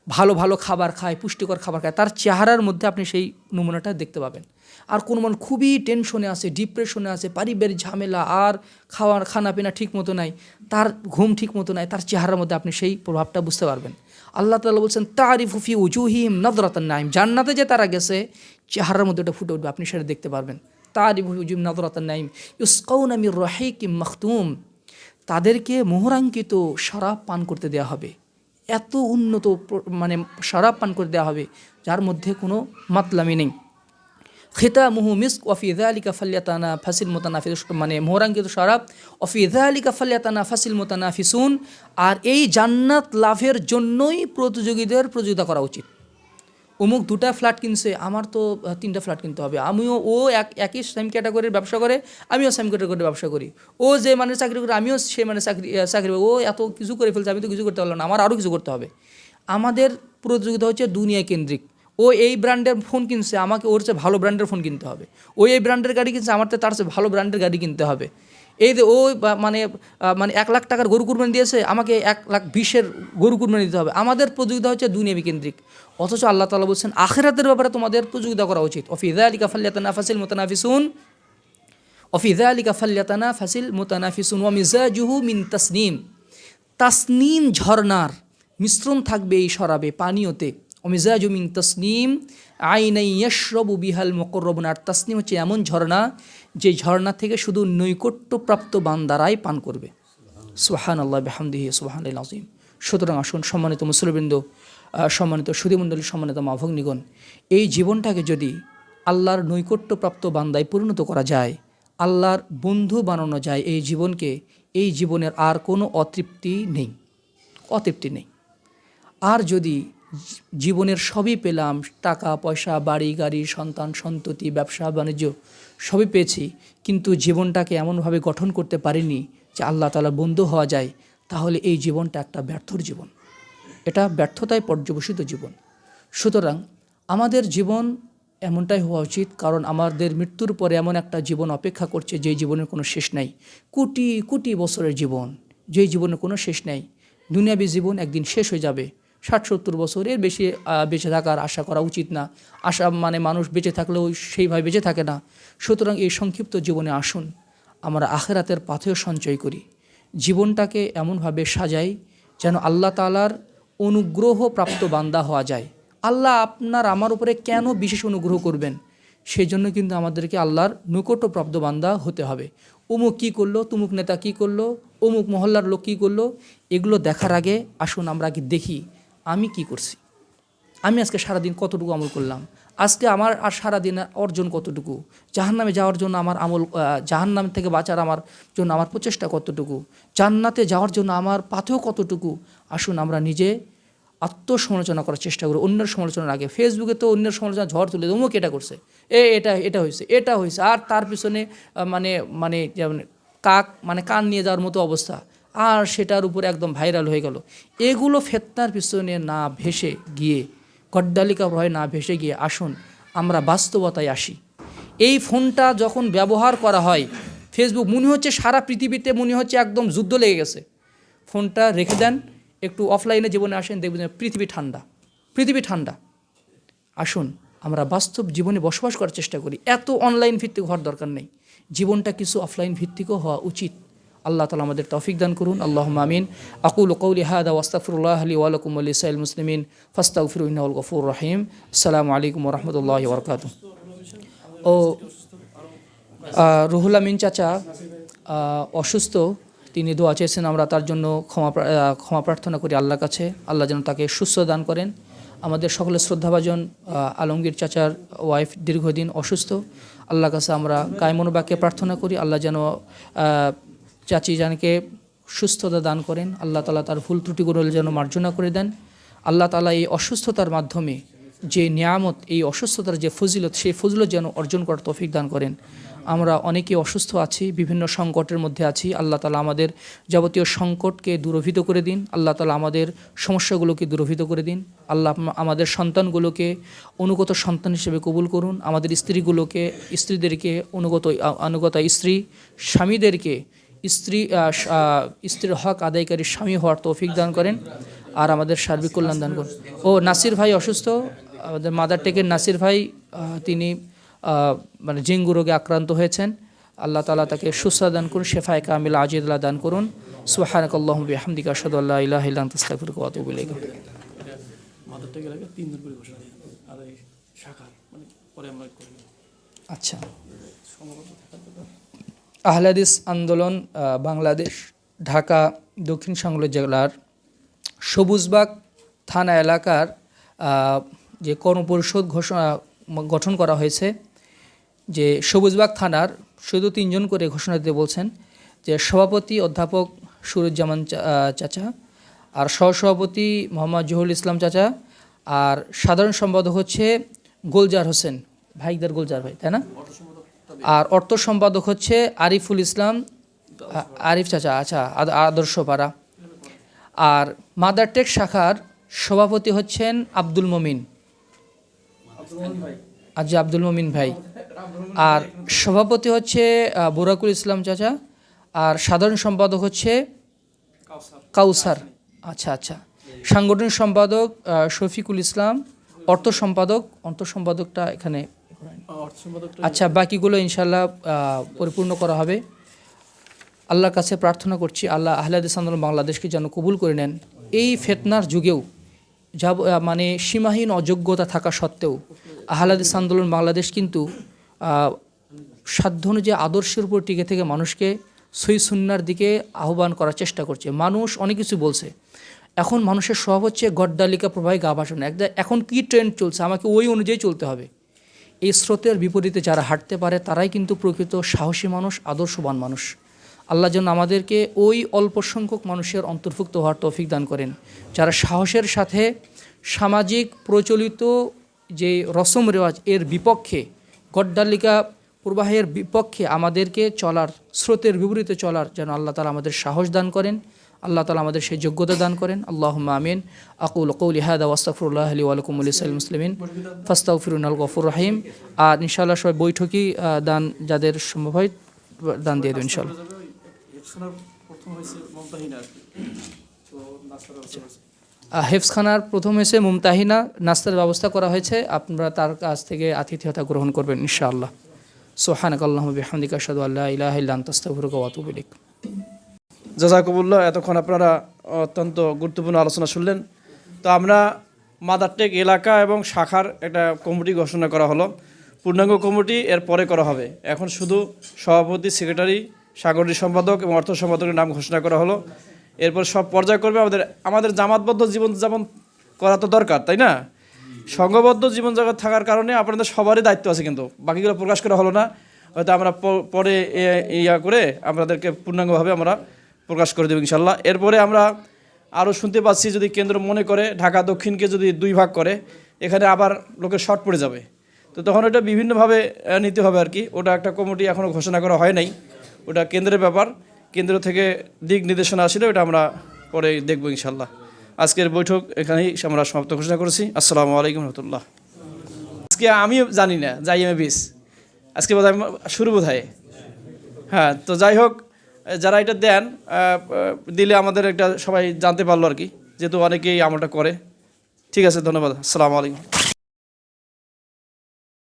ভালো ভালো খাবার খায়, পুষ্টিকর খাবার খায়, তার চেহারার মধ্যে আপনি সেই নমুনাটা দেখতে পাবেন। আর কোনো মানুষ খুবই টেনশনে আছে, ডিপ্রেশনে আছে, পারিবারিক ঝামেলা, আর খানাপিনা ঠিক মতো নাই, তার ঘুম ঠিক মতো নাই, তার চেহারার মধ্যে আপনি সেই প্রভাবটা বুঝতে পারবেন। আল্লাহ তাআলা বলছেন, তারিফু ফি উজুহিহিম নাযরাতান নাঈম, জান্নাতে যে তারা গেছে চেহারার মধ্যে ওটা ফুটে উঠবে, আপনি সেটা দেখতে পারবেন। তারিফু ফি উজুহিহিম নাযরাতান নাঈম ইউসকাউনা মির রাহিকিম মাখতুম, তাদেরকে মোহরাঙ্কিত শরাব পান করতে দেওয়া হবে, এত উন্নত মানে শরাব পান করে দেওয়া হবে যার মধ্যে কোনো মাতলামি নেই। খিতামুহু মিস্ক ওয়া ফি যালিকা ফালইয়াতানাফাসিল মুতানাফিসুন, মানে মোহরাঙ্কিত শরাব, ওয়া ফি যালিকা ফালইয়াতানাফাসিল মুতানাফিসুন, আর এই জান্নাত লাভের জন্যই প্রতিযোগিতা করা উচিত। অমুক 2টা ফ্ল্যাট কিনছে, আমার তো 3টা ফ্ল্যাট কিনতে হবে, আমিও, ও একই সেম ক্যাটাগরির ব্যবসা করে, আমিও সেম ক্যাটাগরির ব্যবসা করি, ও যে মানে চাকরি করে আমিও সে মানে চাকরি, ও এত কিছু করে ফেলছে, আমি তো কিছু করতে পারলাম না, আমার আরও কিছু করতে হবে। আমাদের প্রতিযোগিতা হচ্ছে দুনিয়া কেন্দ্রিক। ও এই ব্র্যান্ডের ফোন কিনছে, আমাকে ওর চেয়ে ভালো ব্র্যান্ডের ফোন কিনতে হবে। ও এই ব্র্যান্ডের গাড়ি কিনছে, আমার তো তার চেয়ে ভালো ব্র্যান্ডের গাড়ি কিনতে হবে। এই যে ও মানে 1 লাখ টাকার গরু কুরবানি দিয়েছে, আমাকে 1,20,000 গরু কুরবানি দিতে হবে। আমাদের প্রতিযোগিতা হচ্ছে দুনিয়াবি কেন্দ্রিক। অথচ আল্লাহ তাআলা বলছেন আখিরাতের ব্যাপারে তোমাদের প্রতিযোগিতা করা উচিত। ওফি যালিকা ফালইয়াতানাফাসিল মুতানাফিসুন, ওফি যালিকা ফালইয়াতানাফাসিল মুতানাফিসুন ওয়া মিজাজুহু মিন তাসনিম, তাসনিম ঝর্নার মিশ্রণ থাকবে এই শরাবে, পানীয়তে। ওমিজাজু মিন তাসনিম আইনাই ইয়াশরাবু বিহাল মুকাররাবুন, আর তাসনিম হচ্ছে এমন ঝর্ণা যে ঝর্ণা থেকে শুধু নৈকট্যপ্রাপ্ত বান্দারাই পান করবে। সুবহানাল্লাহ বিহামদিহি সুবহানাল্লাহিল আযীম। সুতরাং আসুন সম্মানিত মুসলিমবৃন্দ, সম্মানিত সুধীমণ্ডলী, সম্মানিত মা ভগ্নীগণ, এই জীবনটাকে যদি আল্লাহর নৈকট্যপ্রাপ্ত বান্দায় পরিণত করা যায়, আল্লাহর বন্ধু বানানো যায় এই জীবনকে, এই জীবনের আর কোনো অতৃপ্তি নেই। আর যদি জীবনের সবই পেলাম, টাকা পয়সা, বাড়ি গাড়ি, সন্তান সন্ততি, ব্যবসা বাণিজ্য সবই পেয়েছি, কিন্তু জীবনটাকে এমনভাবে গঠন করতে পারিনি যে আল্লাহ তাআলার বন্ধু হওয়া যায়, তাহলে এই জীবনটা একটা ব্যর্থর জীবন, এটা ব্যর্থতায় পর্যবসিত জীবন। সুতরাং আমাদের জীবন এমনটাই হওয়া উচিত, কারণ আমাদের মৃত্যুর পরে এমন একটা জীবন অপেক্ষা করছে যেই জীবনের কোনো শেষ নাই। কোটি কোটি বছরের জীবন, যেই জীবনের কোনো শেষ নাই। দুনিয়াবী জীবন একদিন শেষ হয়ে যাবে। 60-70 বছর, এর বেশি বেঁচে থাকার আশা করা উচিত না। মানে মানুষ বেঁচে থাকলেও সেইভাবে বেঁচে থাকে না। সুতরাং এই সংক্ষিপ্ত জীবনে আসুন আমরা আখিরাতের পাথেয় সঞ্চয় করি, জীবনটাকে এমনভাবে সাজাই যেন আল্লাহ তাআলার অনুগ্রহ প্রাপ্ত বান্দা হওয়া যায়। আল্লাহ আপনার আমার উপরে কেন বিশেষ অনুগ্রহ করবেন, সেই জন্য কিন্তু আমাদেরকে আল্লাহর নৈকট্যপ্রাপ্ত বান্দা হতে হবে। অমুক কী করলো, তুমুক নেতা কী করলো, অমুক মহল্লার লোক কী করলো, এগুলো দেখার আগে আসুন আমরা আগে দেখি আমি কি করছি, আমি আজকে সারাদিন কতটুকু আমল করলাম, আজকে আমার আর সারাদিন অর্জন কতটুকু, জাহান্নামে যাওয়ার জন্য আমার আমল, জাহান্নাম থেকে বাঁচার আমার জন্য আমার প্রচেষ্টা কতটুকু, জান্নাতে যাওয়ার জন্য আমার পাথেয় কতটুকু। আসুন আমরা নিজে আত্মসমালোচনা করার চেষ্টা করি অন্যের সমালোচনার আগে। ফেসবুকে তো অন্যের সমালোচনা ঝড় তুলে অমুক এটা করছে, এটা হয়েছে, আর তার পিছনে মানে মানে যেমন কান নিয়ে যাওয়ার মতো অবস্থা, আর সেটার উপরে একদম ভাইরাল হয়ে গেল। এগুলো ফিতনার পিছনে না ভেসে গিয়ে, গড্ডালিকা ভয় না ভেসে গিয়ে আসুন আমরা বাস্তবতায় আসি। এই ফোনটা যখন ব্যবহার করা হয়, ফেসবুক মনে হচ্ছে সারা পৃথিবীতে মনে হচ্ছে একদম যুদ্ধ লেগে গেছে। ফোনটা রেখে দেন, একটু অফলাইনে জীবনে আসেন, দেখবেন পৃথিবী ঠান্ডা। আসুন আমরা বাস্তব জীবনে বসবাস করার চেষ্টা করি। এত অনলাইন ভিত্তিক হওয়ার দরকার নেই, জীবনটা কিছু অফলাইন ভিত্তিকও হওয়া উচিত। আল্লাহ তাআলা আমাদের তৌফিক দান করুন। আল্লাহুম্মা আমিন। আকুলু কওলি হাযা ওয়া আস্তাগফিরুল্লাহ লি ওয়া লাকুম ওয়া লিসাইরিল মুসলিমিন ফাস্তাগফিরু ইন্নাহুল গফুরুর রহিম। আসসালামু আলাইকুম ওয়া রাহমাতুল্লাহি ওয়া বারাকাতুহু। ও রুহুল আমিন চাচা অসুস্থ, তিনি দোয়া চেয়েছেন, আমরা তার জন্য ক্ষমা প্রার্থনা করি আল্লাহর কাছে, আল্লাহ যেন তাকে সুস্থ দান করেন। আমাদের সকলের শ্রদ্ধাভাজন আলমগীর চাচার ওয়াইফ দীর্ঘদিন অসুস্থ, আল্লাহর কাছে আমরা কায়মনোবাক্যে প্রার্থনা করি আল্লাহ যেন চাচি জানকে সুস্থতা দান করেন। আল্লাহ তাআলা তার ভুল ত্রুটিগুলো যেন মার্জনা করে দেন। আল্লাহ তাআলা এই অসুস্থতার মাধ্যমে যে নিয়ামত, এই অসুস্থতার যে ফজিলত, সেই ফজিলত যেন অর্জন করার তৌফিক দান করেন। আমরা অনেকেই অসুস্থ আছি, বিভিন্ন সংকটের মধ্যে আছি। আল্লাহ তাআলা আমাদের যাবতীয় সংকটকে দূরভীত করে দিন। আল্লাহ তাআলা আমাদের সমস্যাগুলোকে দূরভীত করে দিন। আল্লাহ আমাদের সন্তানগুলোকে অনুগত সন্তান হিসেবে কবুল করুন। আমাদের স্ত্রীদেরকে অনুগত স্ত্রী, স্বামীদেরকে স্ত্রীর হক আদায়কারী স্বামী হওয়ার তৌফিক দান করেন, আর আমাদের সার্বিক কল্যাণ দান করুন। নাসির ভাই অসুস্থ, আমাদের মাদার টেকের নাসির ভাই, তিনি মানে ডেঙ্গু রোগে আক্রান্ত হয়েছেন। আল্লাহ তাআলা তাকে সুস্থতা দান করুন, শেফায়ে কামিলা আজিলা দান করুন। সুবহানাকাল্লাহুম্মা ওয়া বিহামদিকা আশহাদু আল্লা ইলাহা ইল্লা আনতা আস্তাগফিরুকা ওয়া আতুবু ইলাইক। আচ্ছা, আহলে হাদিস আন্দোলন বাংলাদেশ ঢাকা দক্ষিণ সংলগ্ন জেলার সবুজবাগ থানা এলাকার যে কর্মপরিষদ গঠন করা হয়েছে, যে সবুজবাগ থানার শুধু 3 জন করে ঘোষণা দিতে বলছেন, যে সভাপতি অধ্যাপক সুরুজ্জামান চাচা, আর সহসভাপতি মোহাম্মদ জহুরুল ইসলাম চাচা, আর সাধারণ সম্পাদক হচ্ছে গোলজার হোসেন ভাইদার, গোলজার ভাই, তাই না? আর অর্থ সম্পাদক হচ্ছে আরিফুল ইসলাম, আরিফ চাচা, আচ্ছা, আদর্শপাড়া। আর মাদার টেক শাখার সভাপতি হচ্ছেন আব্দুল মমিন, আচ্ছা, আব্দুল মমিন ভাই। আর সভাপতি হচ্ছে বোরাকুল ইসলাম চাচা, আর সাধারণ সম্পাদক হচ্ছে কাউসার, আচ্ছা। সাংগঠনিক সম্পাদক শফিকুল ইসলাম, অর্থ সম্পাদকটা এখানে, আচ্ছা, বাকিগুলো ইনশাল্লাহ পরিপূর্ণ করা হবে। আল্লাহর কাছে প্রার্থনা করছি আল্লাহ আহলে হাদিস আন্দোলন বাংলাদেশকে যেন কবুল করে নেন। এই ফিতনার যুগেও মানে সীমাহীন অযোগ্যতা থাকা সত্ত্বেও আহলে হাদিস আন্দোলন বাংলাদেশ কিন্তু সাধ্য অনুযায়ী আদর্শের উপর টিকে থেকে মানুষকে সহিহ সুন্নাহর দিকে আহ্বান করার চেষ্টা করছে। মানুষ অনেক কিছু বলছে, এখন মানুষের স্বভাব হচ্ছে গড্ডালিকা প্রবাহে গা ভাসানো। এখন কি ট্রেন্ড চলছে, আমাকে ওই অনুযায়ী চলতে হবে। এই স্রোতের বিপরীতে যারা হাঁটতে পারে তারাই কিন্তু প্রকৃত সাহসী মানুষ, আদর্শবান মানুষ। আল্লাহ যেন আমাদেরকে ওই অল্প সংখ্যক মানুষের অন্তর্ভুক্ত হওয়ার তৌফিক দান করেন, যারা সাহসের সাথে সামাজিক প্রচলিত যে রসম রেওয়াজ এর বিপক্ষে, গড্ডালিকা প্রবাহের বিপক্ষে আমাদেরকে চলার, স্রোতের বিপরীতে চলার যেন আল্লাহ তাআলা আমাদের সাহস দান করেন, আল্লাহ তাআলা আমাদের সেই যোগ্যতা দান করেন। আল্লাহুম্মা আমিন। আকুলু কওলি হাযা ওয়া আস্তাগফিরুল্লাহ লি ওয়া লাকুম ওয়া লিসাইরিল মুসলিমিন ফাস্তাগফিরু ইন্নাহুল গফুরুর রহিম। আর ইনশাআল্লাহ সবাই বৈঠকি দান যাদের সম্ভব হয় দান দিয়ে দেবেন ইনশাআল্লাহ। হেফজখানার প্রথম হয়েছে মুমতাহিনা, নাস্তার ব্যবস্থা করা হয়েছে, আপনারা তার কাছ থেকে আতিথেয়তা গ্রহণ করবেন ইনশাআল্লাহ। সুবহানাকাল্লাহুম্মা বিহামদিকা আশহাদু আল্লা ইলাহা ইল্লা আনতা আস্তাগফিরুকা ওয়া আতুবু ইলাইক। জাযাকুমুল্লাহ। এতক্ষণ আপনারা অত্যন্ত গুরুত্বপূর্ণ আলোচনা শুনলেন। তো আমরা মাদারটেক এলাকা এবং শাখার একটা কমিটি ঘোষণা করা হলো। পূর্ণাঙ্গ কমিটি এর পরে করা হবে। এখন শুধু সভাপতি, সেক্রেটারি, সাংগঠনিক সম্পাদক এবং অর্থ সম্পাদকের নাম ঘোষণা করা হলো। এরপর সব পর্যায় করবে। আমাদের জামাতবদ্ধ জীবনযাপন করা তো দরকার, তাই না? সংঘবদ্ধ জীবনজগৎ থাকার কারণে আপনাদের সবারই দায়িত্ব আছে, কিন্তু বাকিগুলো প্রকাশ করা হলো না। হয়তো আমরা পরে ইয়া করে আপনাদেরকে পূর্ণাঙ্গভাবে আমরা প্রকাশ করে দেব ইনশাল্লাহ। এরপরে আমরা আরও শুনতে পাচ্ছি, যদি কেন্দ্র মনে করে ঢাকা দক্ষিণকে যদি 2 ভাগ করে, এখানে আবার লোকের শর্ট পড়ে যাবে। তো তখন ওটা বিভিন্নভাবে নিতে হবে আর কি। ওটা একটা কমিটি এখনও ঘোষণা করা হয় নাই, ওটা কেন্দ্রের ব্যাপার। কেন্দ্র থেকে দিক নির্দেশনা আসলে ওটা আমরা পরে দেখব ইনশাল্লাহ। আজকের বৈঠক এখানেই আমরা সমাপ্ত ঘোষণা করেছি। আসসালামু আলাইকুম রহমতুল্লাহ। আজকে আমিও জানি না যাই এম বিস আজকে বোধহয় শুরু বোধহয়। হ্যাঁ, তো যাই হোক, যারা এটা দেন দিলে আমাদের একটা সবাই জানতে পারলো আর কি, যেহেতু অনেকেই আমলটা করে। ঠিক আছে, ধন্যবাদ। আসসালামু আলাইকুম।